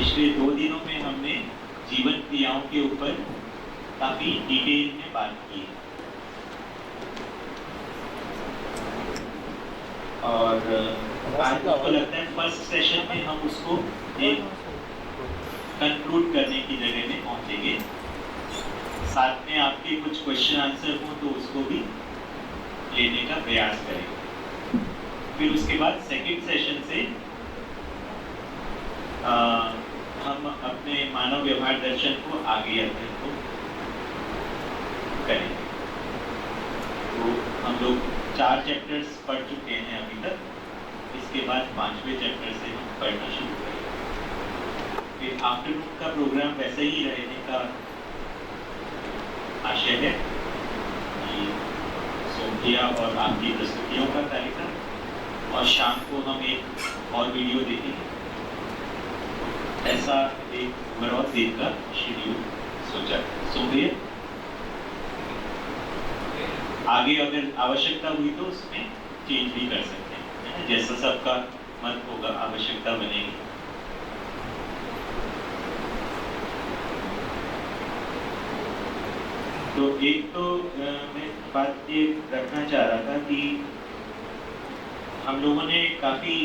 पिछले 2 दिनों में हमने जीवन क्रियाओं के ऊपर काफी डिटेल में बात की है और आज मुझको लगता है फर्स्ट सेशन में हम उसको एक कंक्लूड करने की जगह में पहुंचेंगे। साथ में आपके कुछ क्वेश्चन आंसर हो तो उसको भी लेने का प्रयास करेंगे। फिर उसके बाद सेकंड सेशन से हम अपने मानव व्यवहार दर्शन को आगे अध्ययन को करेंगे। तो हम लोग 4 चैप्टर्स पढ़ चुके हैं अभी तक। इसके बाद 5वें चैप्टर से हम पढ़ना शुरू करेंगे। फिर आफ्टरनून का प्रोग्राम वैसे ही रहने का आशय है कि सोमकिया और आपकी प्रस्तुतियों का कार्यक्रम और शाम को हम एक और वीडियो देखेंगे। ऐसा एक ओवरऑल दिन का शेड्यूल सोचा। सोमवार आगे अगर आवश्यकता हुई तो उसमें चेंज भी कर सकते हैं, है ना? जैसा सबका मत होगा आवश्यकता बनेगी। तो एक तो मैं बात ये रखना चाह रहा था कि हम लोगों ने काफी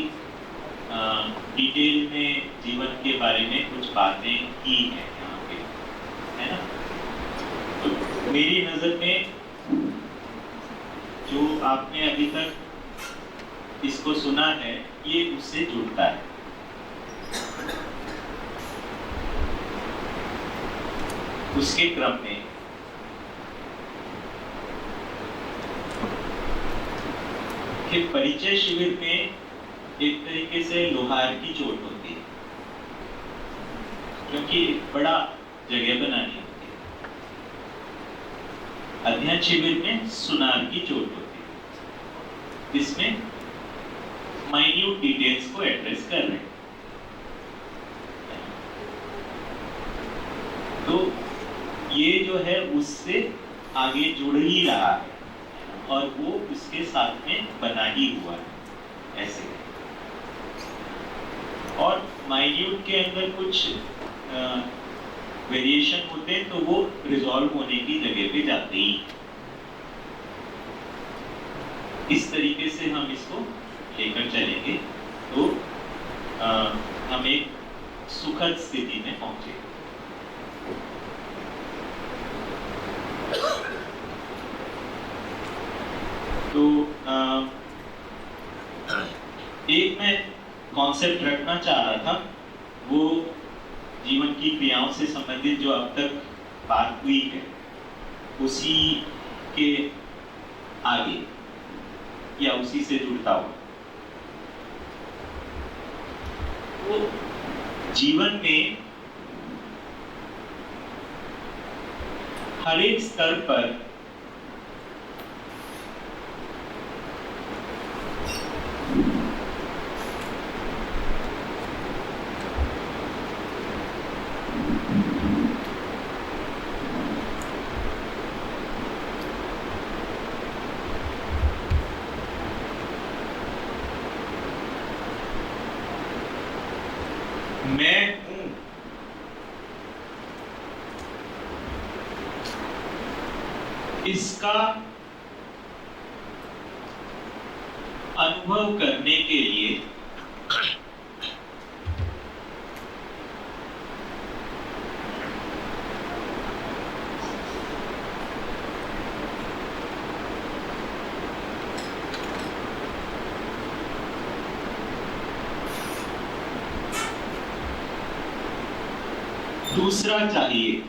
डिटेल में जीवन के बारे में कुछ बातें की हैं यहाँ पे, है ना? तो मेरी नजर में जो आपने अभी तक इसको सुना है ये उससे जुड़ता है। उसके क्रम में कि परिचय शिविर में एक तरीके से लोहार की चोट होती है, क्योंकि बड़ा जगह बनानी होती है। अध्ययन शिविर में सुनार की चोट होती है, इसमें माइन्यूट डिटेल्स को एड्रेस कर रहे हैं। तो ये जो है उससे आगे जुड़ ही रहा है और वो उसके साथ में बना ही हुआ है ऐसे। और माइन्यूट के अंदर कुछ वेरिएशन होते हैं तो वो रिजॉल्व होने की जगह पे जाते ही। इस तरीके से हम इसको लेकर चलेंगे तो हम एक सुखद स्थिति में पहुंचेंगे। तो एक मैं कॉन्सेप्ट रखना चाह रहा था, वो जीवन की क्रियाओं से संबंधित जो अब तक बात हुई है उसी के आगे या उसी से जुड़ता हुआ। वो जीवन में हर एक स्तर पर मैं हूं इसका अनुभव करने के लिए दूसरा चाहिए।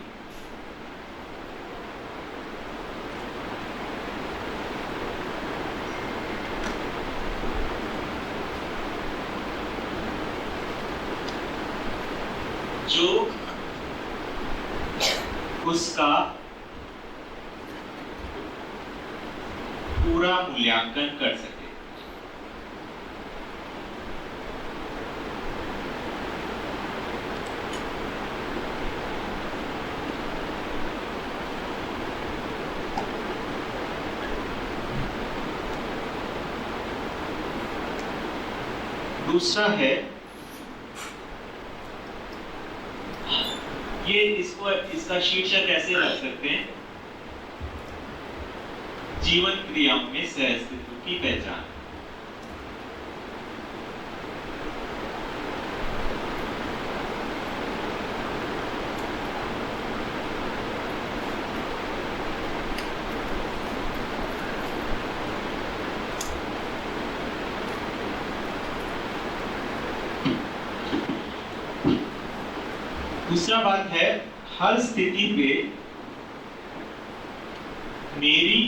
जो उसका पूरा मूल्यांकन कर सके। दूसरा है ये इसका शीर्षक ऐसे रख सकते हैं, जीवन क्रियाओं में सहअस्तित्व की पहचान। दूसरा बात है, हर स्थिति पे मेरी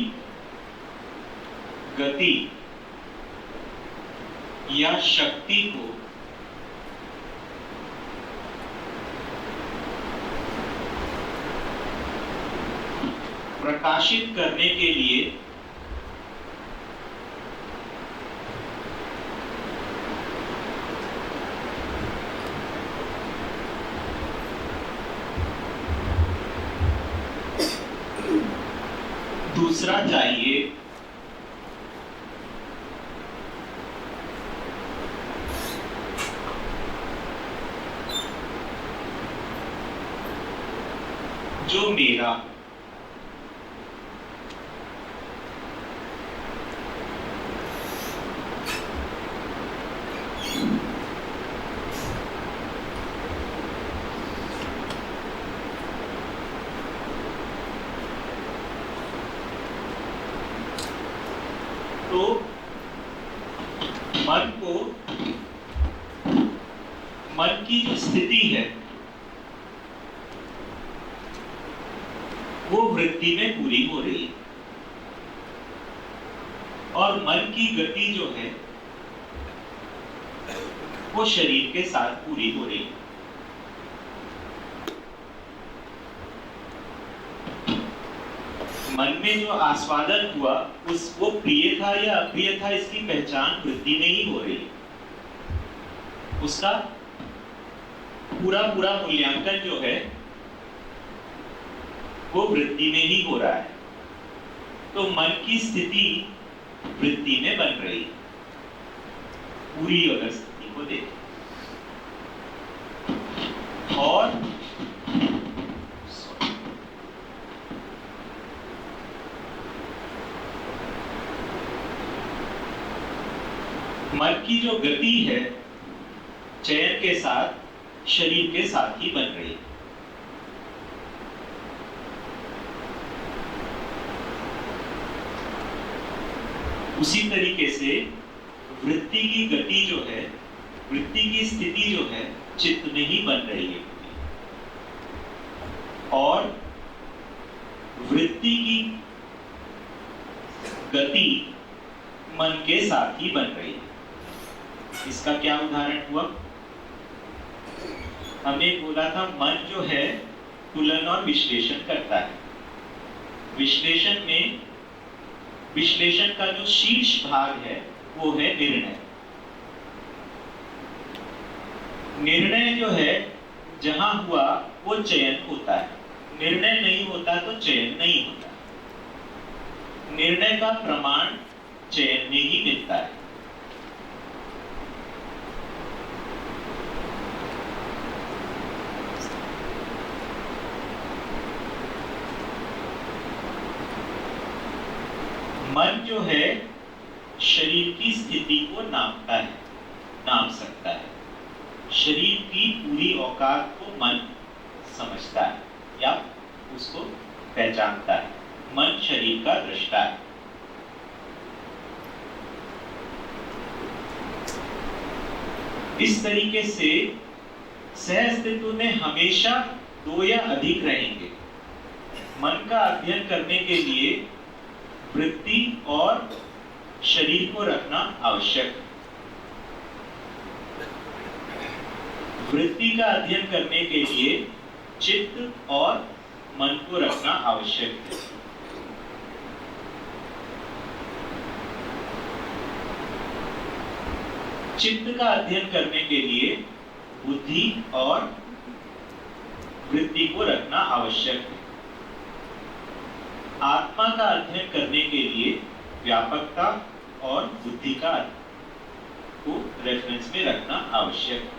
गति या शक्ति को प्रकाशित करने के लिए दूसरा चाहिए। जो मेरा तो मन की जो स्थिति है वो वृत्ति में पूरी हो रही है, और मन की गति जो है वो शरीर के साथ पूरी हो रही है। मन में जो आस्वादन हुआ वो प्रिय था या अप्रिय था, इसकी पहचान वृत्ति में ही हो रही है। उसका पूरा मूल्यांकन जो है वो वृत्ति में ही हो रहा है। तो मन की स्थिति वृत्ति में बन रही है। पूरी अगर स्थिति को देखें, और मन की जो गति है चयन के साथ शरीर के साथ ही बन रही है। उसी तरीके से वृत्ति की गति जो है, वृत्ति की स्थिति जो है चित्त में ही बन रही है, और वृत्ति की गति मन के साथ ही बन रही है। इसका क्या उदाहरण हुआ? हमने बोला था मन जो है तुलन और विश्लेषण करता है। विश्लेषण का जो शीर्ष भाग है वो है निर्णय। निर्णय जो है जहां हुआ वो चयन होता है, निर्णय नहीं होता तो चयन नहीं होता। निर्णय का प्रमाण चयन में ही मिलता है। मन जो है शरीर की स्थिति को नाम सकता है। शरीर की पूरी औकात को मन समझता है या उसको पहचानता है। मन शरीर का दृष्टा है। इस तरीके से सहअस्तित्व में हमेशा दो या अधिक रहेंगे। मन का अध्ययन करने के लिए वृत्ति और शरीर को रखना आवश्यक है। वृत्ति का अध्ययन करने के लिए चित्त और मन को रखना आवश्यक है। चित्त का अध्ययन करने के लिए बुद्धि और वृत्ति को रखना आवश्यक है। आत्मा का अध्ययन करने के लिए व्यापकता और बुद्धि का को रेफरेंस में रखना आवश्यक है।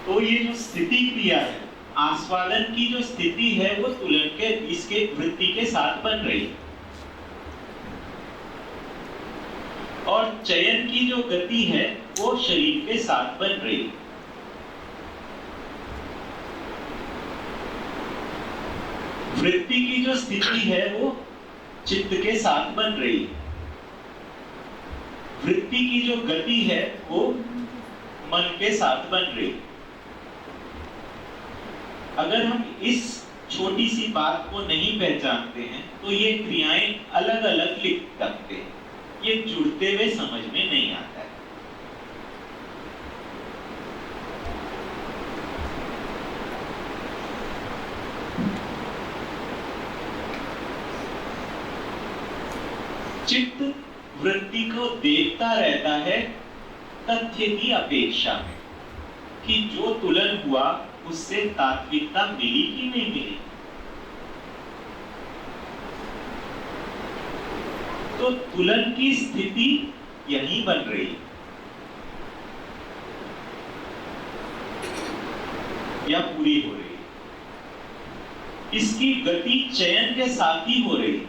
तो ये जो स्थिति क्रिया है आस्वादन की जो स्थिति है वो तुलन के इसके वृत्ति के साथ बन रही है, और चयन की जो गति है वो शरीर के साथ बन रही है। वृत्ति की जो स्थिति है वो चित्त के साथ बन रही है। वृत्ति की जो गति है वो मन के साथ बन रही है। अगर हम इस छोटी सी बात को नहीं पहचानते हैं तो ये क्रियाएं अलग अलग लिख सकते हैं, ये जुड़ते हुए समझ में नहीं आता है। चित्त वृत्ति को देखता रहता है तथ्य की अपेक्षा में कि जो तुलन हुआ उससे तात्विकता मिली कि नहीं मिली। तो तुलन की स्थिति यही बन रही या पूरी हो रही, इसकी गति चयन के साथ ही हो रही।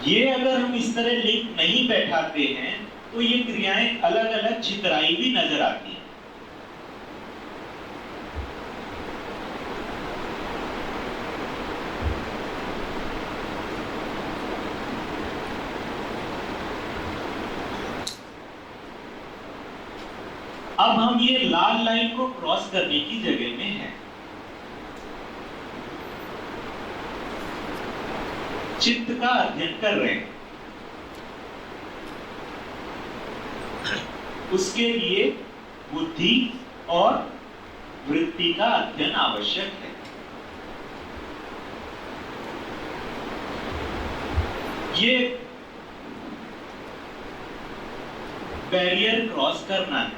ये अगर हम इस तरह लिंक नहीं बैठाते हैं तो ये क्रियाएं अलग अलग छितराई भी नजर आती हैं। अब हम ये लाल लाइन को क्रॉस करने की जगह में हैं। चित्त का अध्ययन कर रहे हैं, उसके लिए बुद्धि और वृत्ति का अध्ययन आवश्यक है। ये बैरियर क्रॉस करना है।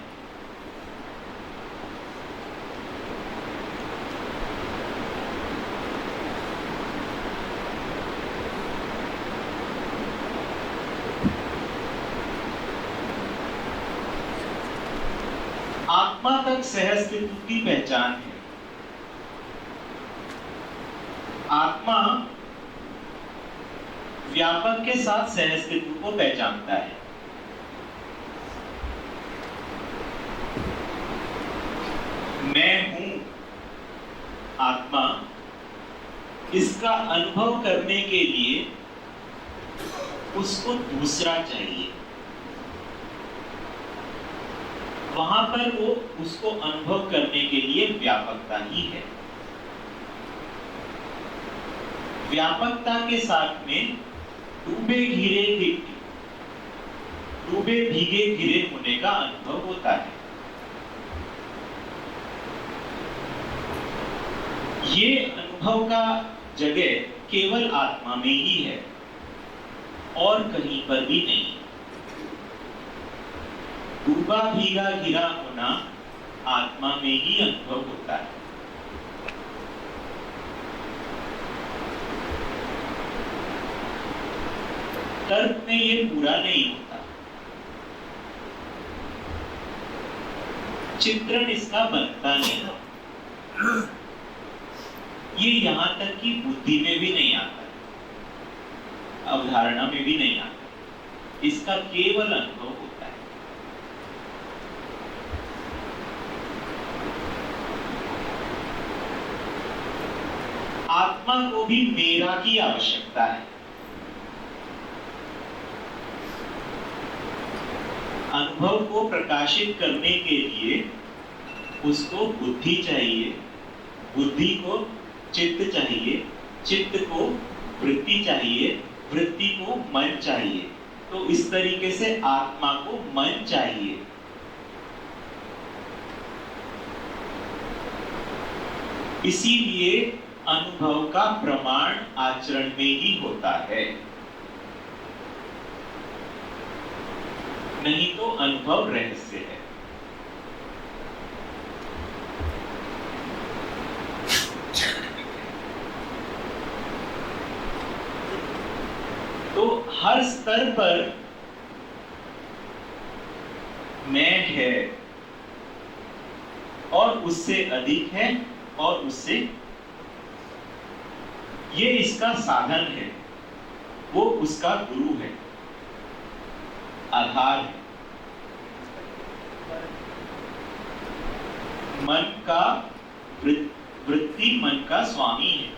आत्मा तक सहअस्तित्व की पहचान है। आत्मा व्यापक के साथ सहअस्तित्व को पहचानता है। मैं हूं आत्मा, इसका अनुभव करने के लिए उसको दूसरा चाहिए। वहां पर वो उसको अनुभव करने के लिए व्यापकता ही है। व्यापकता के साथ में डूबे भीगे घिरे होने का अनुभव होता है। ये अनुभव का जगह केवल आत्मा में ही है और कहीं पर भी नहीं। डूबा भीगा घिरा होना आत्मा में ही अनुभव होता है। तर्क में ये पूरा नहीं होता, चित्रण इसका बनता नहीं। ये यहां तक कि बुद्धि में भी नहीं आता, अवधारणा में भी नहीं आता, इसका केवल अनुभव होता है। आत्मा को भी मेरा की आवश्यकता है। अनुभव को प्रकाशित करने के लिए उसको बुद्धि चाहिए, बुद्धि को चित्त चाहिए, चित्त को वृत्ति चाहिए, वृत्ति को मन चाहिए। तो इस तरीके से आत्मा को मन चाहिए। इसीलिए अनुभव का प्रमाण आचरण में ही होता है, नहीं तो अनुभव रहस्य है। तो हर स्तर पर मैं है, और उससे अधिक है और उससे, ये इसका साधन है, वो उसका गुरु है, आधार है। मन का वृत्ति मन का स्वामी है,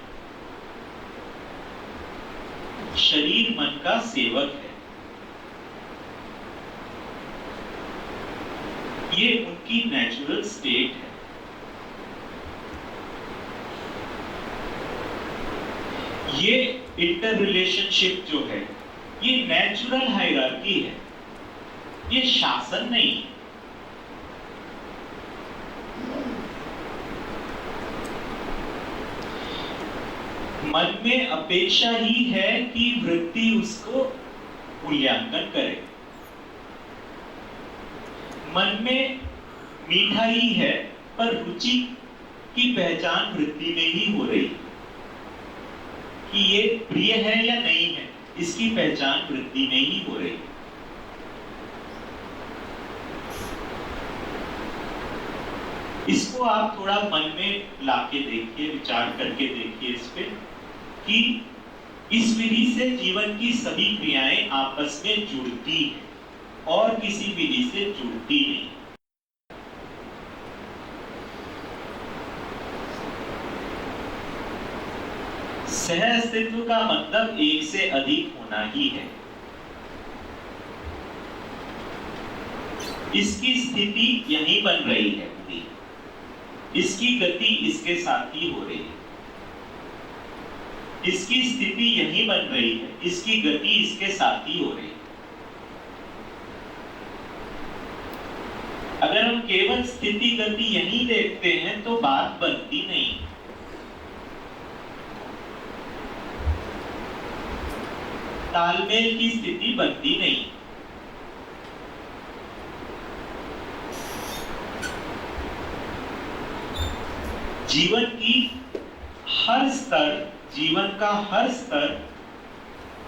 शरीर मन का सेवक है। ये उनकी नेचुरल स्टेट है। ये इंटर रिलेशनशिप जो है, ये नेचुरल हायरार्की है, ये शासन नहीं है। मन में अपेक्षा ही है कि वृत्ति उसको मूल्यांकन करे। मन में मीठा ही है, पर रुचि की पहचान वृत्ति में ही हो रही है कि ये प्रिय है या नहीं है, इसकी पहचान वृत्ति में ही हो रही है। इसको आप थोड़ा मन में लाके देखिए, विचार करके देखिए इस पे कि इस विधि से जीवन की सभी क्रियाएं आपस में जुड़ती हैं और किसी विधि से जुड़ती नहीं। सह अस्तित्व का मतलब एक से अधिक होना ही है। इसकी स्थिति यही बन रही है पूरी, इसकी गति इसके साथ ही हो रही है। इसकी स्थिति यही बन रही है, इसकी गति इसके साथ ही हो रही है। अगर हम केवल स्थिति गति यही देखते हैं तो बात बनती नहीं। तालमेल की स्थिति बनती नहीं। जीवन की हर स्तर, जीवन का हर स्तर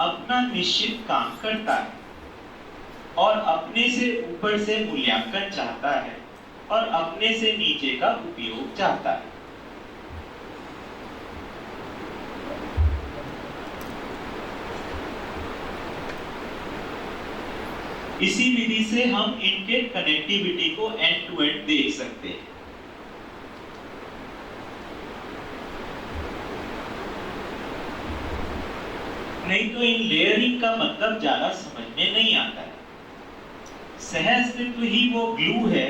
अपना निश्चित काम करता है और अपने से ऊपर से मूल्यांकन चाहता है और अपने से नीचे का उपयोग चाहता है। इसी विधि से हम इनके कनेक्टिविटी को एंड टू एंड देख सकते हैं। नहीं तो इन लेयरिंग का मतलब ज्यादा समझ में नहीं आता है। सह अस्तित्व ही वो ग्लू है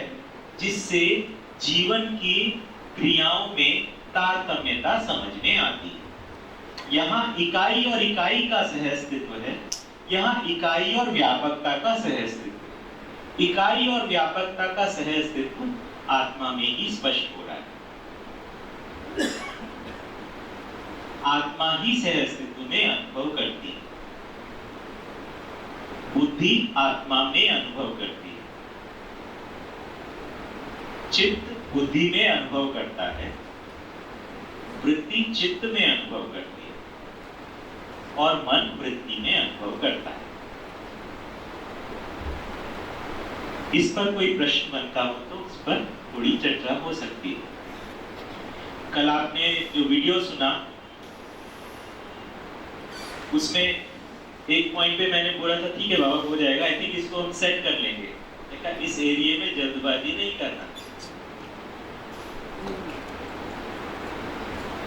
जिससे जीवन की क्रियाओं में तारतम्यता समझ में आती है। यहाँ इकाई और इकाई का सह अस्तित्व है, यहाँ इकाई और व्यापकता का सह अस्तित्व। इकाई और व्यापकता का सह अस्तित्व आत्मा में ही स्पष्ट हो रहा है। आत्मा ही सह अस्तित्व में अनुभव करती है, बुद्धि आत्मा में अनुभव करती है, चित्त बुद्धि में अनुभव करता है, वृत्ति चित्त में अनुभव करती है और मन वृत्ति में अनुभव करता है। इस पर कोई प्रश्न बनता हो तो उस पर थोड़ी चर्चा हो सकती है। कल आपने जो वीडियो सुना उसमें एक पॉइंट पे मैंने बोला था ठीक है बाबा हो जाएगा, आई थिंक इसको हम सेट कर लेंगे। देखा इस एरिया में जल्दबाजी नहीं करना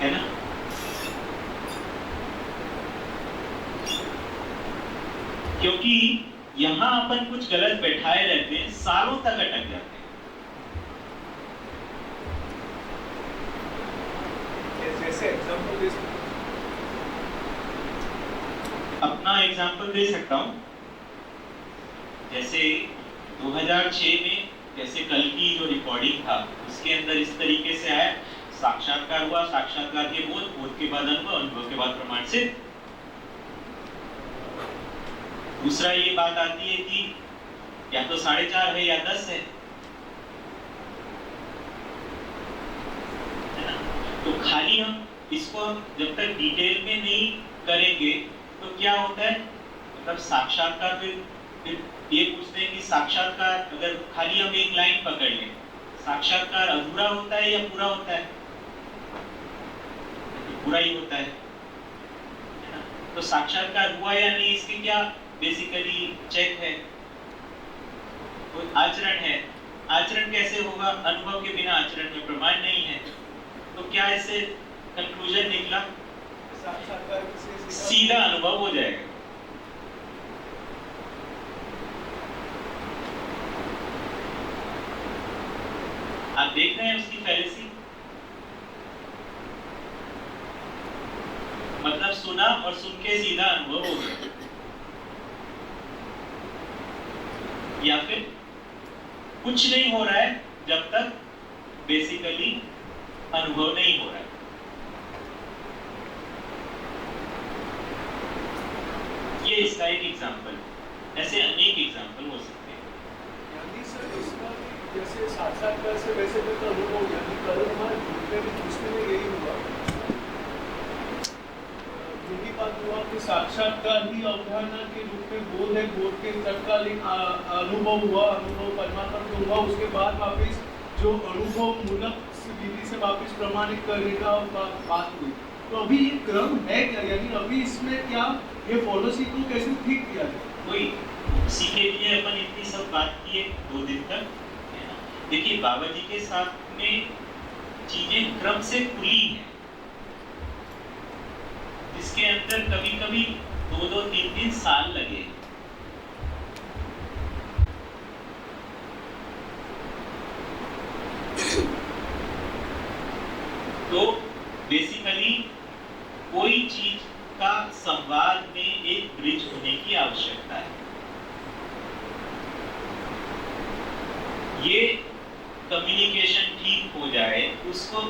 है ना। क्योंकि यहां अपन कुछ गलत बैठाए रहते हैं, सालों तक अटक जाते हैं। जैसे एग्जांपल दे अपना एग्जांपल दे सकता हूं। जैसे 2006 में जैसे कल की जो रिकॉर्डिंग था उसके अंदर इस तरीके से आया, साक्षात्कार हुआ, साक्षात्कार के बोध, बोध के बाद अनुभव, अनुभव के बाद प्रमाण से। दूसरा ये बात आती है कि या तो 4.5 है या 10 है ना। तो खाली हम इसको जब तक डिटेल में नहीं करेंगे तो क्या होता है, मतलब साक्षात्कार फिर ये पूछते हैं कि साक्षात्कार अगर खाली हम एक लाइन पकड़ लें, साक्षात्कार अधूरा होता है या पूरा होता है? पूरा ही होता है ना? तो साक्षात्कार हुआ या नहीं, इसके क्या बेसिकली चेक है? कोई आचरण है। आचरण कैसे होगा? अनुभव के बिना आचरण में प्रमाण नहीं है। तो क्या इससे कंक्लूजन निकला? साक्षात्कार सीधा अनुभव हो जाएगा। आप देख रहे हैं उसकी फैलेसी। मतलब सुना और सुन के सीधा अनुभव हो गया, या फिर कुछ नहीं हो रहा है जब तक बेसिकली अनुभव नहीं हो रहा है। ये इसका एक एग्जांपल है। ऐसे अनेक एग्जांपल हो सकते हैं। यानी सर इसका जैसे साक्षात्कार से वैसे तो अनुभव, यानी कल हमारे ग्रुप में दूसरे में यही हुआ, यही बात हुआ कि साक्षात्कार ही अवधारणा के रूप में बोध है, बोध के तत्कालीन अनुभव हुआ, अनुभव परमात्मा को हुआ, उसके बाद वापिस जो अनुभव मूलक विधि से वापिस प्रमाणित करने का बात हुई। तो अभी ये क्रम है क्या, यानी अभी इसमें क्या ये पॉलिसी को कैसे ठीक किया जाए? कोई उसी के लिए अपन इतनी सब बात किए 2 दिन तक। देखिए बाबा जी के साथ में चीजें क्रम से खुली हैं, जिसके अंदर कभी कभी 2-2, 3-3 साल लगे। तो बेसिकली कोई चीज का संवाद में एक ब्रिज होने की आवश्यकता है। ये कम्युनिकेशन ठीक हो जाए, उसको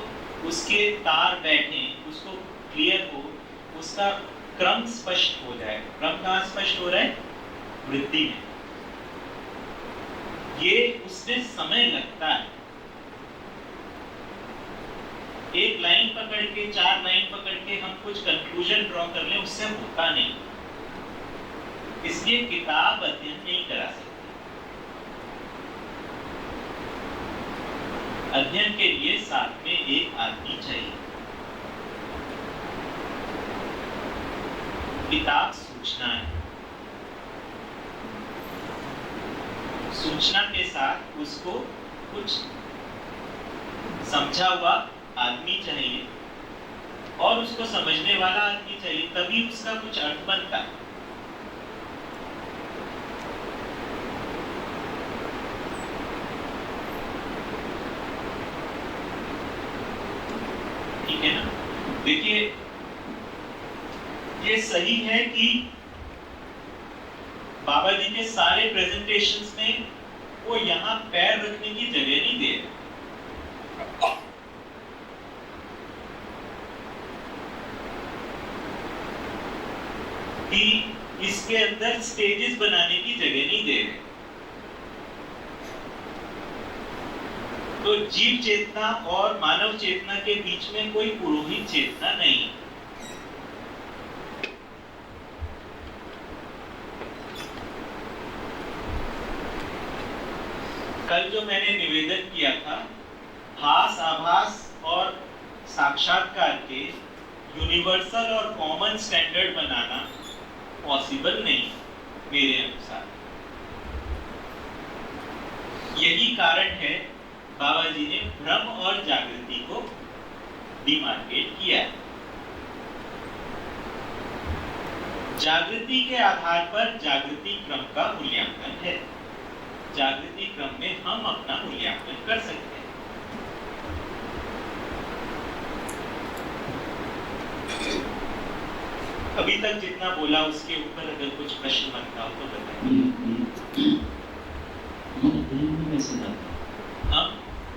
उसके तार बैठे, उसको क्लियर हो, उसका क्रम स्पष्ट हो जाए। क्रम कहाँ स्पष्ट हो रहा है? वृत्ति में। ये उसमें समय लगता है। एक लाइन पकड़ के, 4 लाइन पकड़ के हम कुछ कंक्लूजन ड्रॉ कर लें, उससे होता नहीं। इसलिए किताब अध्ययन नहीं करा सकते। अध्ययन के लिए साथ में एक आदमी चाहिए। किताब सूचना है, सूचना के साथ उसको कुछ समझा हुआ आदमी चाहिए और उसको समझने वाला आदमी चाहिए, तभी उसका कुछ अर्थ बनता है। ठीक है ना? देखिए ये सही है कि बाबा जी के सारे प्रेजेंटेशंस में वो यहां पैर रखने की जगह नहीं दे रहे। कि इसके अंदर स्टेजेस बनाने की जगह नहीं दे रहे। तो जीव चेतना और मानव चेतना के बीच में कोई पुरोहित चेतना नहीं। कल जो मैंने निवेदन किया था, हास, आभास और साक्षात्कार के यूनिवर्सल और कॉमन स्टैंडर्ड बनाना पॉसिबल नहीं मेरे अनुसार। यही कारण है बाबा जी ने भ्रम और जागृति को डिमार्केट किया। जागृति के आधार पर जागृति क्रम का मूल्यांकन है। जागृति क्रम में हम अपना मूल्यांकन कर सकते हैं। अभी तक जितना बोला उसके ऊपर अगर कुछ प्रश्न बनता हो तो बताइए। अध्ययन में कैसे जाता? हाँ,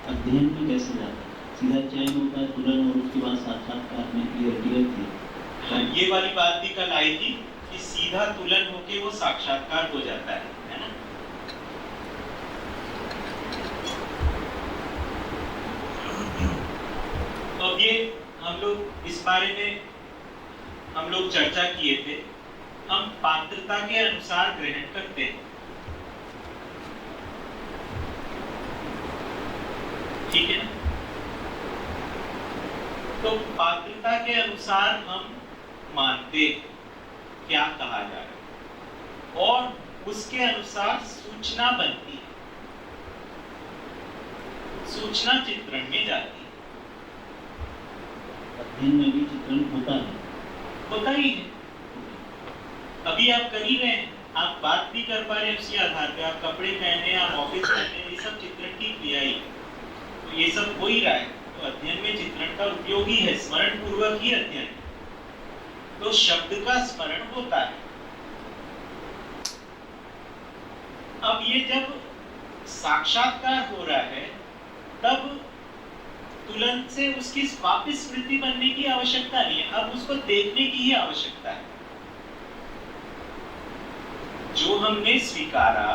अध्ययन में कैसे जाता? सीधा चयन होता है तुरंत और उसके बाद साक्षात्कार में क्लियर थी। ये वाली बात भी कल आई थी कि सीधा तुलन होके वो साक्षात्कार हो जाता है ना? तो ये हम लोग इस बारे में हम लोग चर्चा किए थे। हम पात्रता के अनुसार ग्रहण करते हैं। ठीक है ना? तो पात्रता के अनुसार हम मानते क्या कहा जा रहा है और उसके अनुसार सूचना बनती है, सूचना चित्रण में जाती है। अध्ययन में भी चित्रण होता ही है। अभी आप कर ही रहे हैं, आप बात भी कर पा रहे हैं उसी आधार पे, आप कपड़े पहने, आप ऑफिस पहने, ये सब चित्रण की क्रिया ही, तो ये सब हो ही रहा है। तो अध्ययन में चित्रण का उपयोग ही है, स्मरण पूर्वक ही अध्ययन। तो शब्द का स्मरण होता है। अब ये जब साक्षात्कार हो रहा है तब तुरंत से उसकी वापस स्मृति बनने की आवश्यकता नहीं है, अब उसको देखने की ही आवश्यकता है। जो हमने स्वीकारा,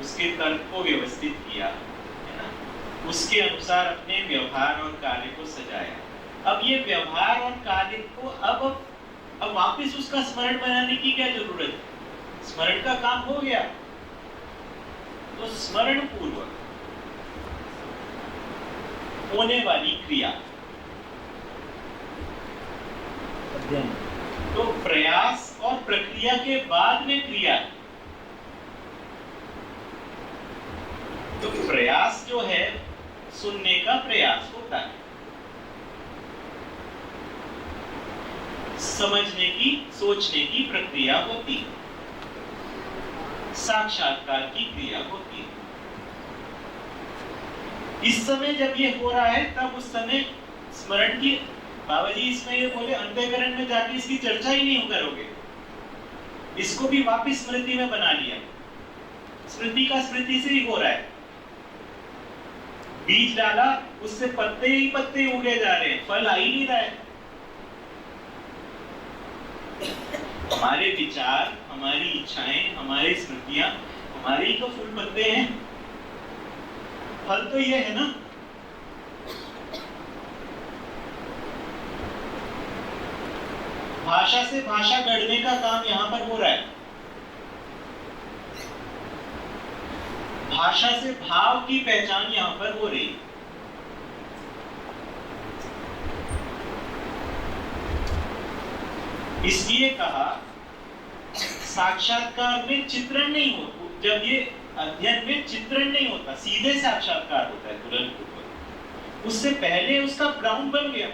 उसके तर्क को व्यवस्थित किया, है ना, उसके अनुसार अपने व्यवहार और कार्य को सजाया। अब ये व्यवहार और कार्य को अब वापस उसका स्मरण बनाने की क्या जरूरत है? स्मरण का काम हो गया। तो स्मरण पूर्वक होने वाली क्रिया, अध्ययन। तो प्रयास और प्रक्रिया के बाद में क्रिया। तो प्रयास जो है सुनने का प्रयास होता है, समझने की, सोचने की प्रक्रिया होती है, साक्षात्कार की क्रिया होती है। इस समय जब ये हो रहा है तब उस समय स्मरण की, बाबा जी इसमें ये बोले अंतःकरण में जाके इसकी चर्चा ही नहीं करोगे, इसको भी वापस स्मृति में बना लिया। स्मृति का स्मृति से ही हो रहा है। बीज डाला, उससे पत्ते ही पत्ते उगे जा रहे हैं, फल आ ही नहीं रहा है। हमारे विचार, हमारी इच्छाएं, हमारी स्मृतियां, हमारे ही तो फूल पत्ते हैं, फल तो ये है ना। भाषा से भाषा गढ़ने का काम यहां पर हो रहा है। भाषा से भाव की पहचान यहां पर हो रही है। इसलिए कहा साक्षात्कार में चित्रण नहीं होता। जब ये अध्ययन में चित्रण नहीं होता, सीधे साक्षात्कार होता है तुरंत। उससे पहले उसका ग्राउंड बन गया।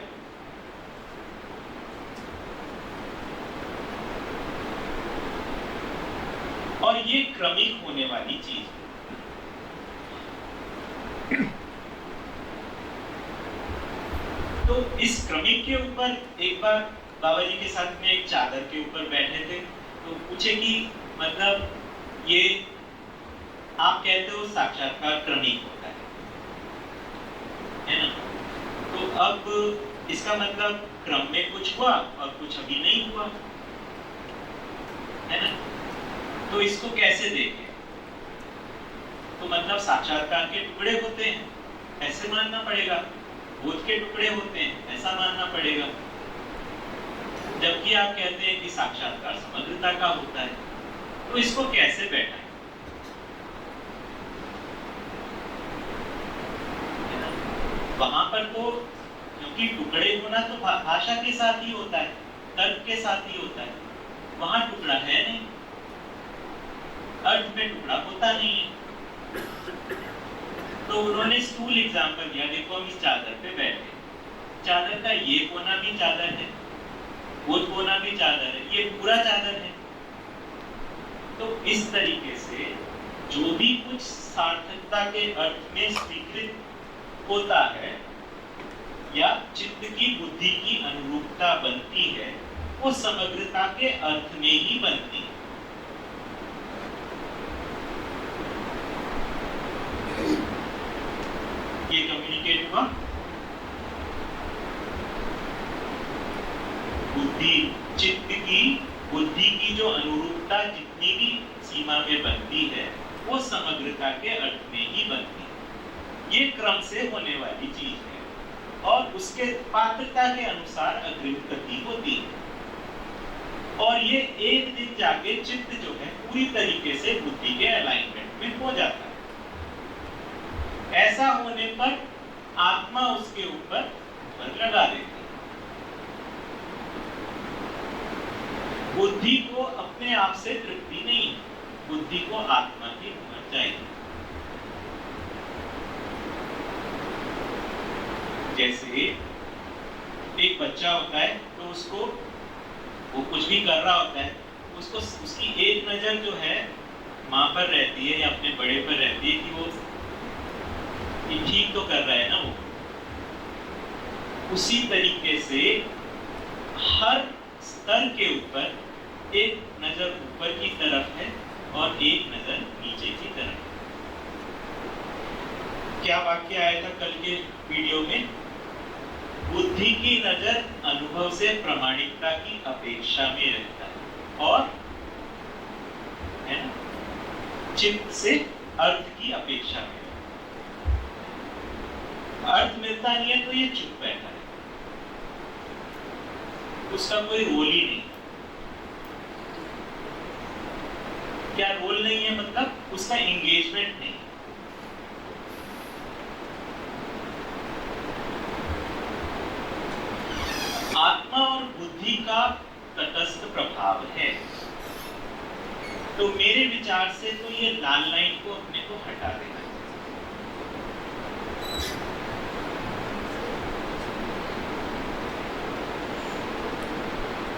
और ये क्रमिक होने वाली चीज है। तो इस क्रमिक के ऊपर एक बार बाबा जी के साथ में एक चादर के ऊपर बैठे थे, तो पूछे कि मतलब ये आप कहते हो साक्षात्कार क्रमिक होता है ना? तो अब इसका मतलब क्रम में कुछ हुआ और कुछ अभी नहीं हुआ, है ना? तो इसको कैसे देखें? तो मतलब साक्षात्कार के टुकड़े होते हैं, ऐसे मानना पड़ेगा। बोध के टुकड़े होते हैं, ऐसा मानना पड़ेगा। जबकि आप कहते हैं कि साक्षात्कार समग्रता का होता है, तो इसको कैसे बैठाएं? वहां पर तो क्योंकि टुकड़े होना तो भाषा के साथ ही होता है, तर्क के साथ ही होता है, वहां टुकड़ा है नहीं, अर्थ में टुकड़ा होता नहीं है। तो उन्होंने स्टूल एग्जाम्पल दिया, देखो हम इस चादर पे बैठे, चादर का ये कोना भी चादर है, वो कोना भी चादर है, ये पूरा चादर है। तो इस तरीके से जो भी कुछ सार्थकता के अर्थ में स्वीकृत होता है या चित्त की बुद्धि की अनुरूपता बनती है, वो समग्रता के अर्थ में ही बनती है। ये कम्युनिकेट हुआ। बुद्धि, चित्त की बुद्धि की जो अनुरूपता जितनी भी सीमा में बनती है, वो समग्रता के अर्थ में ही बनती है। ये क्रम से होने वाली चीज है और उसके पात्रता के अनुसार अग्रिम गति होती है। और ये एक दिन जाके चित्त जो है पूरी तरीके से बुद्धि के अलाइनमेंट में हो जाता है। ऐसा होने पर आत्मा उसके ऊपर लगा देती है। बुद्धि को अपने आप से तृप्ति नहीं, बुद्धि को आत्मा की उम्र चाहिए। जैसे एक बच्चा होता है तो उसको वो कुछ भी कर रहा होता है, उसको उसकी एक नजर जो है माँ पर रहती है या अपने बड़े पर रहती है कि वो ठीक तो कर रहा है ना वो। उसी तरीके से हर स्तर के ऊपर एक नजर ऊपर की तरफ है और एक नजर नीचे की तरफ। क्या वाक्य आया था कल के वीडियो में? बुद्धि की नजर अनुभव से प्रामाणिकता की अपेक्षा में रहता है और है ना, चित्त से अर्थ की अपेक्षा में। अर्थ मिलता नहीं है तो ये चुप बैठा है, उसका कोई रोल ही नहीं। क्या रोल नहीं है मतलब? उसका एंगेजमेंट नहीं। आत्मा और बुद्धि का तटस्थ प्रभाव है। तो मेरे विचार से तो ये लाल लाइन को अपने को हटा देना है।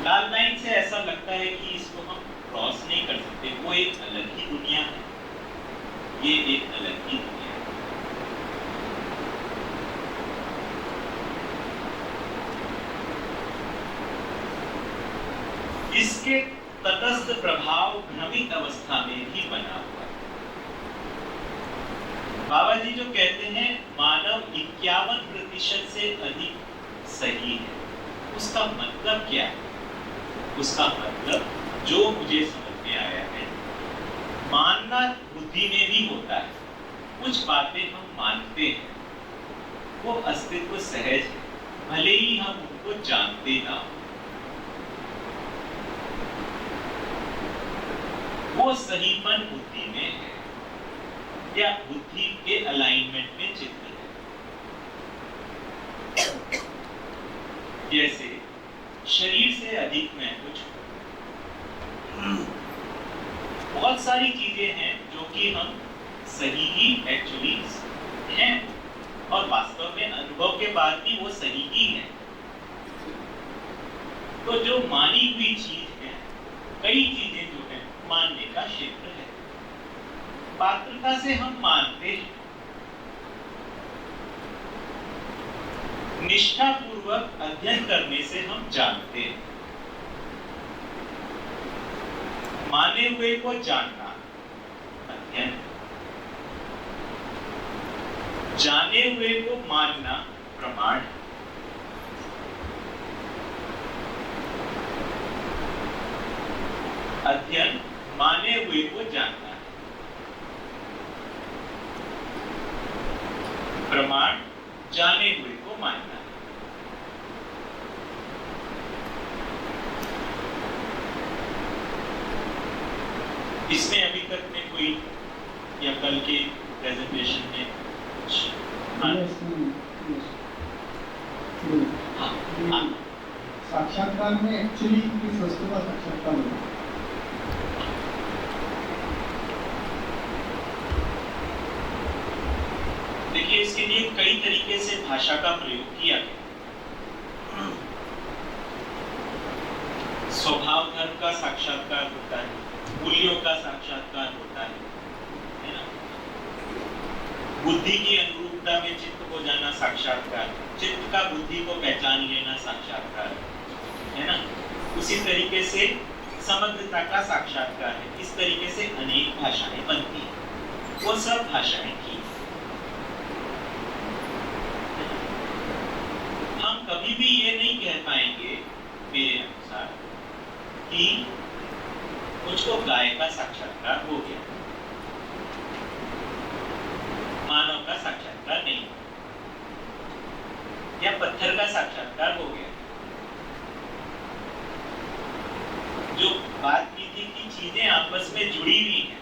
लाल लाइन से ऐसा लगता है कि इसको हम क्रॉस नहीं कर सकते, वो एक अलग ही दुनिया है, ये एक अलग ही दुनिया है। इसके तटस्थ प्रभाव भ्रमित अवस्था में भी बना हुआ है। बाबा जी जो कहते हैं मानव 51% से अधिक सही है, उसका मतलब क्या है? उसका मतलब जो मुझे समझ में आया है, मानना बुद्धि में भी होता है। कुछ बातें हम मानते हैं, वो अस्तित्व सहज है, भले ही हम उनको जानते ना हो। वो सहीपन बुद्धि में है या बुद्धि के अलाइनमेंट में चित्त है। जैसे शरीर से अधिक मैं कुछ, बहुत सारी चीजें हैं जो कि हम सही ही एक्चुअली हैं और वास्तव में अनुभव के बाद भी वो सही ही है। तो जो मानी हुई चीज है, कई चीजें जो है मानने का क्षेत्र है। पात्रता से हम मानते हैं, निष्ठा पूर्वक अध्ययन करने से हम जानते हैं। माने हुए को जानना अध्ययन, जाने हुए को मानना प्रमाण। अध्ययन माने हुए को जानना है, प्रमाण जाने हुए को मानना है। इसमें अभी तक में कोई या कल के प्रेजेंटेशन में कुछ साक्षात्कार में एक्चुअली किस वस्तु का साक्षात्कार होगा? देखिए, इसके लिए कई तरीके से भाषा का प्रयोग किया गया। स्वभाव धर्म का साक्षात्कार होता है, मूल्यों का साक्षात्कार होता है ना? बुद्धि की अनुरूपता में चित्त हो जाना साक्षात्कार, चित्त का बुद्धि को पहचान लेना साक्षात्कार है ना? उसी तरीके से समग्रता का साक्षात्कार है। इस तरीके से अनेक भाषाएं बनती हैं, वो सब भाषाएं की। हम कभी भी ये नहीं कह पाएंगे मेरे अनुसार कि मुझको गाय का साक्षात्कार हो गया, मानव का साक्षात्कार नहीं, या पत्थर का साक्षात्कार हो गया। जो बात की थी कि चीजें आपस में जुड़ी हुई हैं,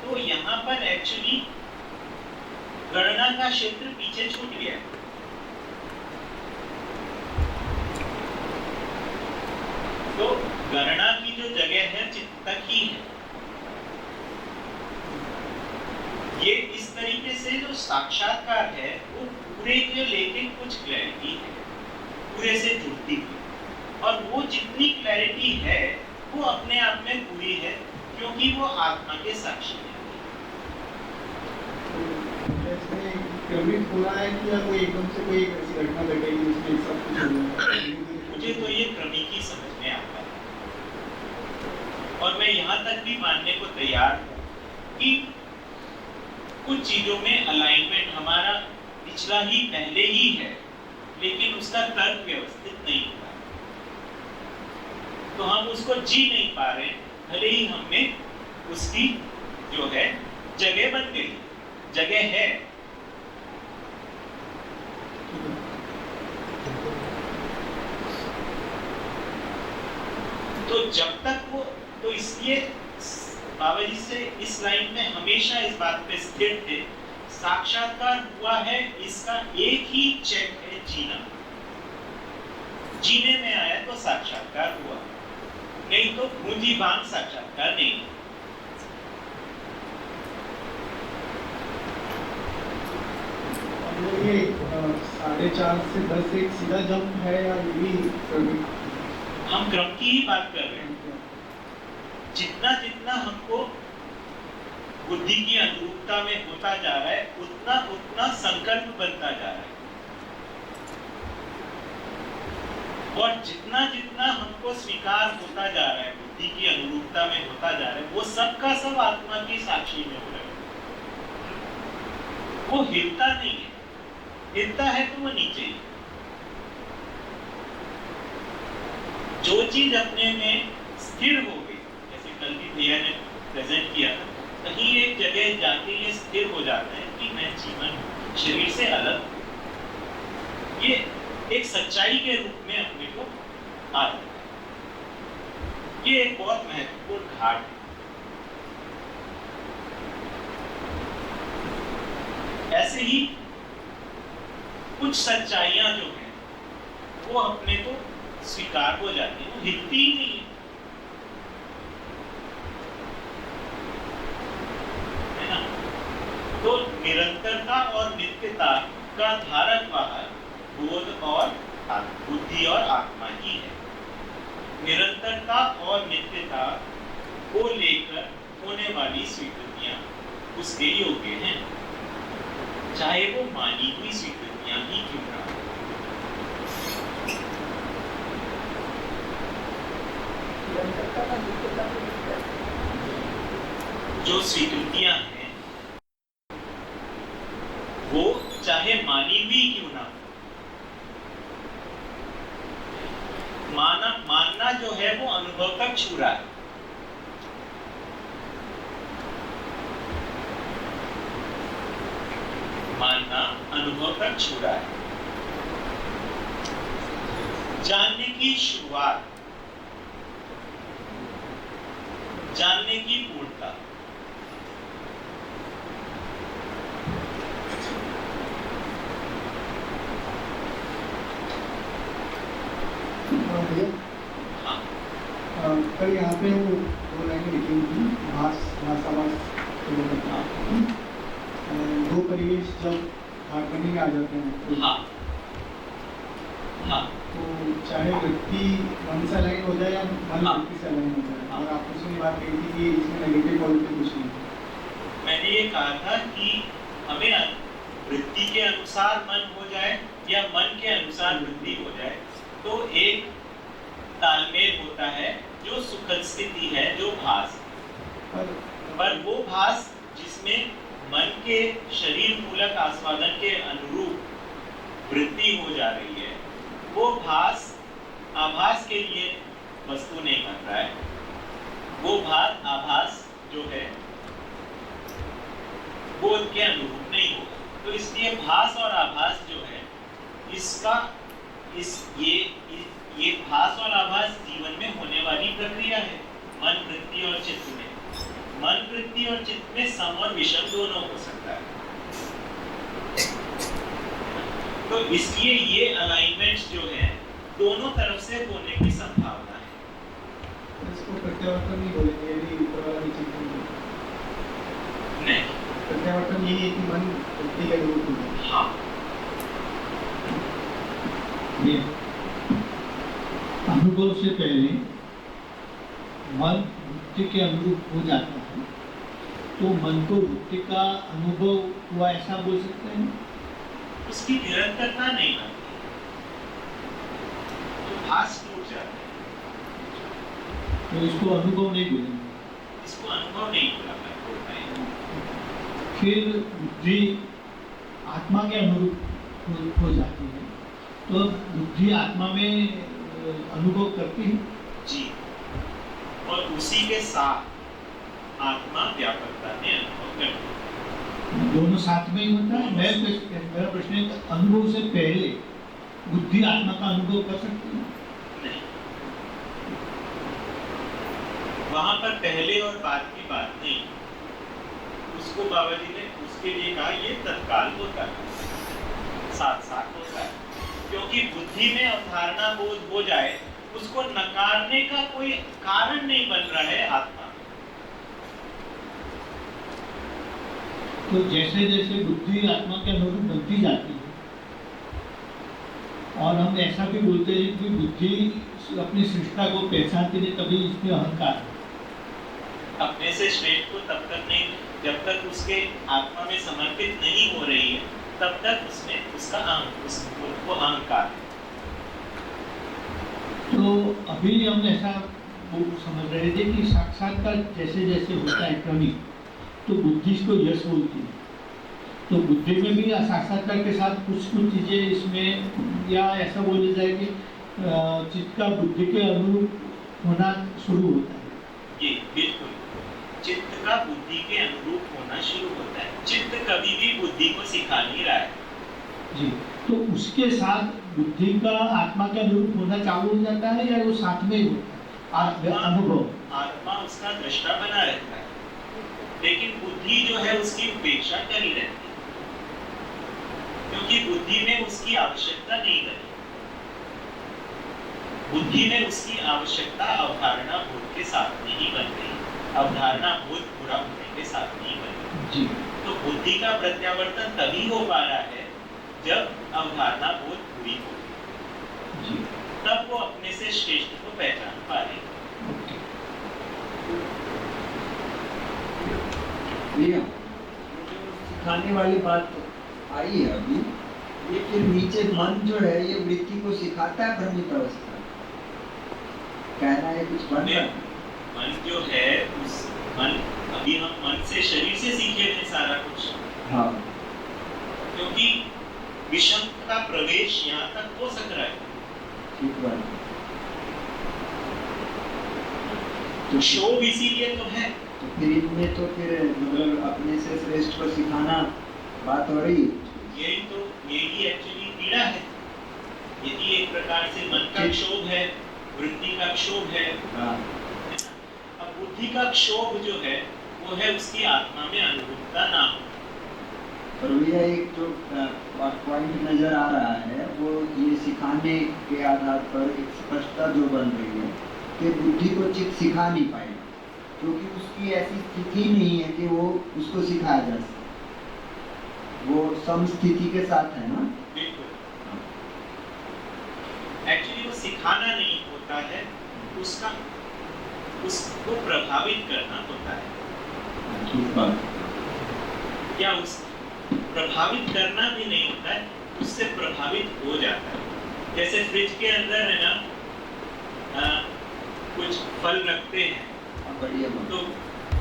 तो यहाँ पर एक्चुअली गणना का क्षेत्र पीछे छूट गया। तो गणना की जो जगह है चित्त तक ही है। ये इस तरीके से जो साक्षात्कार है वो पूरे के लेके कुछ क्लैरिटी है, पूरे से जुड़ती है, और वो जितनी क्लैरिटी है वो अपने आप में पूरी है, क्योंकि वो आत्मा के साक्षी है। क्रमिक हो रहा है कि या कोई एकदम से कोई ऐसी घटना घटेगी जिसमें सब कुछ हो जाएगा? मुझे तो ये क्रमिक ही समझ में आता है, और मैं यहाँ तक भी मानने को तैयार हूँ कि कुछ चीजों में अलाइनमेंट हमारा पिछला ही पहले ही है, लेकिन उसका तर्क व्यवस्थित नहीं हुआ, तो हम उसको जी नहीं पा रहे, भले ही हमें उसकी जो है जगह बन गई, जगह है। तो जब तक वो, तो इसलिए बाबा जी से इस लाइन में हमेशा इस बात पे स्थिर थे, साक्षात्कार हुआ है इसका एक ही चेक है जीना। जीने में आया तो साक्षात्कार हुआ, नहीं तो पूंजी भांग साक्षात्कार नहीं। ये 4:30 से 10 एक सीधा जंप है या ये भी क्रमिक? हम क्रम की ही बात कर रहे हैं। जितना जितना हमको बुद्धि की अनुरूपता में होता जा रहा है, उतना उतना संकल्प बनता जा रहा है, और जितना जितना हमको स्वीकार होता जा रहा है, बुद्धि की अनुरूपता में होता जा रहा है, वो सब का सब आत्मा की साक्षी में हो रहा है। वो हिलता नहीं है, हिलता है तो वो नीचे ही। जो चीज अपने में स्थिर हो गई, जैसे कल भी भैया ने प्रेजेंट किया था, कहीं एक जगह जाके ये स्थिर हो जाता है कि मैं जीवन हूं, शरीर से अलग, ये एक सच्चाई के रूप में अपने को आ जाता है। ये एक बहुत महत्वपूर्ण घाट है। ऐसे ही कुछ सच्चाइयां जो हैं वो अपने को स्वीकार हो जाती है, वो हिलती ही नहीं है ना। तो निरंतरता और नित्यता का धारक वाहक बोध और बुद्धि और आत्मा ही है। निरंतरता और नित्यता को लेकर होने वाली स्वीकृतियां उसके योग्य हैं, चाहे वो मानी हुई स्वीकृतियां ही क्यों ना हो। जो स्वीकृतियां हैं वो चाहे मानी हुई क्यों ना हो, मानना जो है वो अनुभव तक छू रहा है। मानना अनुभव तक छू रहा है। जानने की शुरुआत, जानने की पूर्णता, हाँ, कल यहाँ पे वो 2 लाइनें लिखी हुई थी, भाषावास, दो परिवेश जब हार्मनी में आ जाते हैं तो, हाँ हाँ, तो चाहे व्यक्ति मन से अलाइन हो जाए या मन हाँ, व्यक्ति से अलाइन हो जाए, हाँ, और आपने सुनी बात कही थी कि इसमें नेगेटिव पॉजिटिव कुछ नहीं। मैंने ये कहा था कि हमें वृत्ति के अनुसार मन हो जाए या मन के अनुसार वृत्ति हो जाए, तो एक तालमेल होता है जो सुखद स्थिति है, जो भास। पर वो भास जिसमें मन के शरीर मूलक आस्वादन के अनुरूप वृत्ति हो जा रही है, वो भास आभास के लिए वस्तु नहीं बन रहा है। वो भास आभास जो है बोध के अनुरूप नहीं होगा। तो इसलिए भास और आभास जो है इसका ये भास और आभास जीवन में होने वाली प्रक्रिया है, मन, वृत्ति और चित्त में। मन, वृत्ति और चित्त में सम और विषम दोनों हो सकता है। तो इसलिए ये अलाइनमेंट्स जो है दोनों तरफ से होने की संभावना है। इसको प्रत्यावर्तन नहीं बोलेंगे यदि ऊपर वाला नीचे नहीं। प्रत्यावर्तन यही है कि मन वृत्ति के अनुरूप हो जाए। हाँ, ये अनुभव से पहले मन वृत्ति के अनुरूप हो जाता है तो मन को वृत्ति का अनुभव हुआ ऐसा बोल सकते हैं। उसकी निरंतरता नहीं बनती, तो भास टूट जाता है, तो इसको अनुभव नहीं बोलेंगे। इसको अनुभव नहीं बोला पाए। फिर बुद्धि आत्मा के अनुरूप हो जाती है तो बुद्धि आत्मा में अनुभव करती है। जी, और उसी के साथ आत्मा व्यापकता में अनुभव करती है। दोनों साथ में ही होता है। मेरा प्रश्न है कि अनुभव से पहले बुद्धि आत्मा का अनुभव कर सकती है? नहीं, वहां पर पहले और बाद की बात नहीं। उसको बाबा जी ने उसके लिए कहा ये तत्काल होता है, साथ साथ होता है, क्योंकि बुद्धि में अवधारणा बोध हो जाए उसको नकारने का कोई कारण नहीं बन रहा है आत्मा। तो जैसे जैसे बुद्धि आत्मा के अनुरूप बनती जाती है और हम ऐसा भी बोलते हैं कि बुद्धि अपनी सृष्टा को पहचानती नहीं, तभी इसमें अहंकार है। अपने से श्रेष्ठ को तब तक नहीं, जब तक उसके आत्मा में समर्पित नहीं हो रही है तब तक उसमें उसका उसको अहंकार है। तो अभी हम ऐसा समझ रहे थे कि साक्षात्कार जैसे जैसे होता है क्रमिक तो बुद्धि इसको यश बोलती है। तो बुद्धि में भी साक्षात्कार के साथ कुछ कुछ चीजें इसमें या ऐसा बोला जाए कि चित्त का बुद्धि के अनुरूप होना शुरू होता है। ये बिल्कुल चित्त का बुद्धि के अनुरूप होना शुरू होता है। चित्त कभी भी बुद्धि को सिखा नहीं रहा है। जी, तो उसके साथ बुद्धि का आत्मा के अनुरूप होना चालू हो जाता है या वो साथ में ही होता है अनुभव? आत्मा उसका दृष्टा बना रहता है, लेकिन बुद्धि जो है उसकी उपेक्षा करी रहती है, क्योंकि बुद्धि में उसकी आवश्यकता नहीं बनी। बुद्धि में उसकी आवश्यकता अवधारणा बोध के साथ नहीं बन गई, अवधारणा बोध पूरा होने के साथ नहीं बन गई। तो बुद्धि का प्रत्यावर्तन तभी हो पा रहा है जब अवधारणा बोध पूरी हो, तब वो अपने से श्रेष्ठ को पहचान पा रही। सिखाने वाली बात तो आई है अभी, ये फिर नीचे मन जो है ये वृत्ति को सिखाता है भ्रमित अवस्था। कहना है कुछ बन रहा है। मन जो है उस मन, अभी हम मन से शरीर से सीखे हैं सारा कुछ। हाँ, क्योंकि विषम का प्रवेश यहाँ तक हो सक रहा है। ठीक बात। तो शोभ इसीलिए तो है। तो फिर इनमें तो फिर मतलब अपने से श्रेष्ठ को सिखाना बात हो रही है। यही एक्चुअली पीड़ा है। यदि एक प्रकार से मन का क्षोभ है, वृत्ति का क्षोभ है। अब बुद्धि का क्षोभ जो है वो है उसकी आत्मा में अनुरूपता ना हो। और भैया एक जो पॉइंट नजर आ रहा है वो ये सिखाने के आधार पर एक स्पष्टता जो बन रही है कि बुद्धि को चित्त सिखा नहीं पाएगा, क्योंकि उसकी ऐसी स्थिति नहीं है कि वो उसको सिखाया जा सके। वो समस्थिति के साथ है ना। बिल्कुल, एक्चुअली वो सिखाना नहीं होता है, उसको प्रभावित करना होता है। ठीक बात। या उस प्रभावित करना भी नहीं होता है, उससे प्रभावित हो जाता है। जैसे फ्रिज के अंदर है ना कुछ फल रखते हैं, तो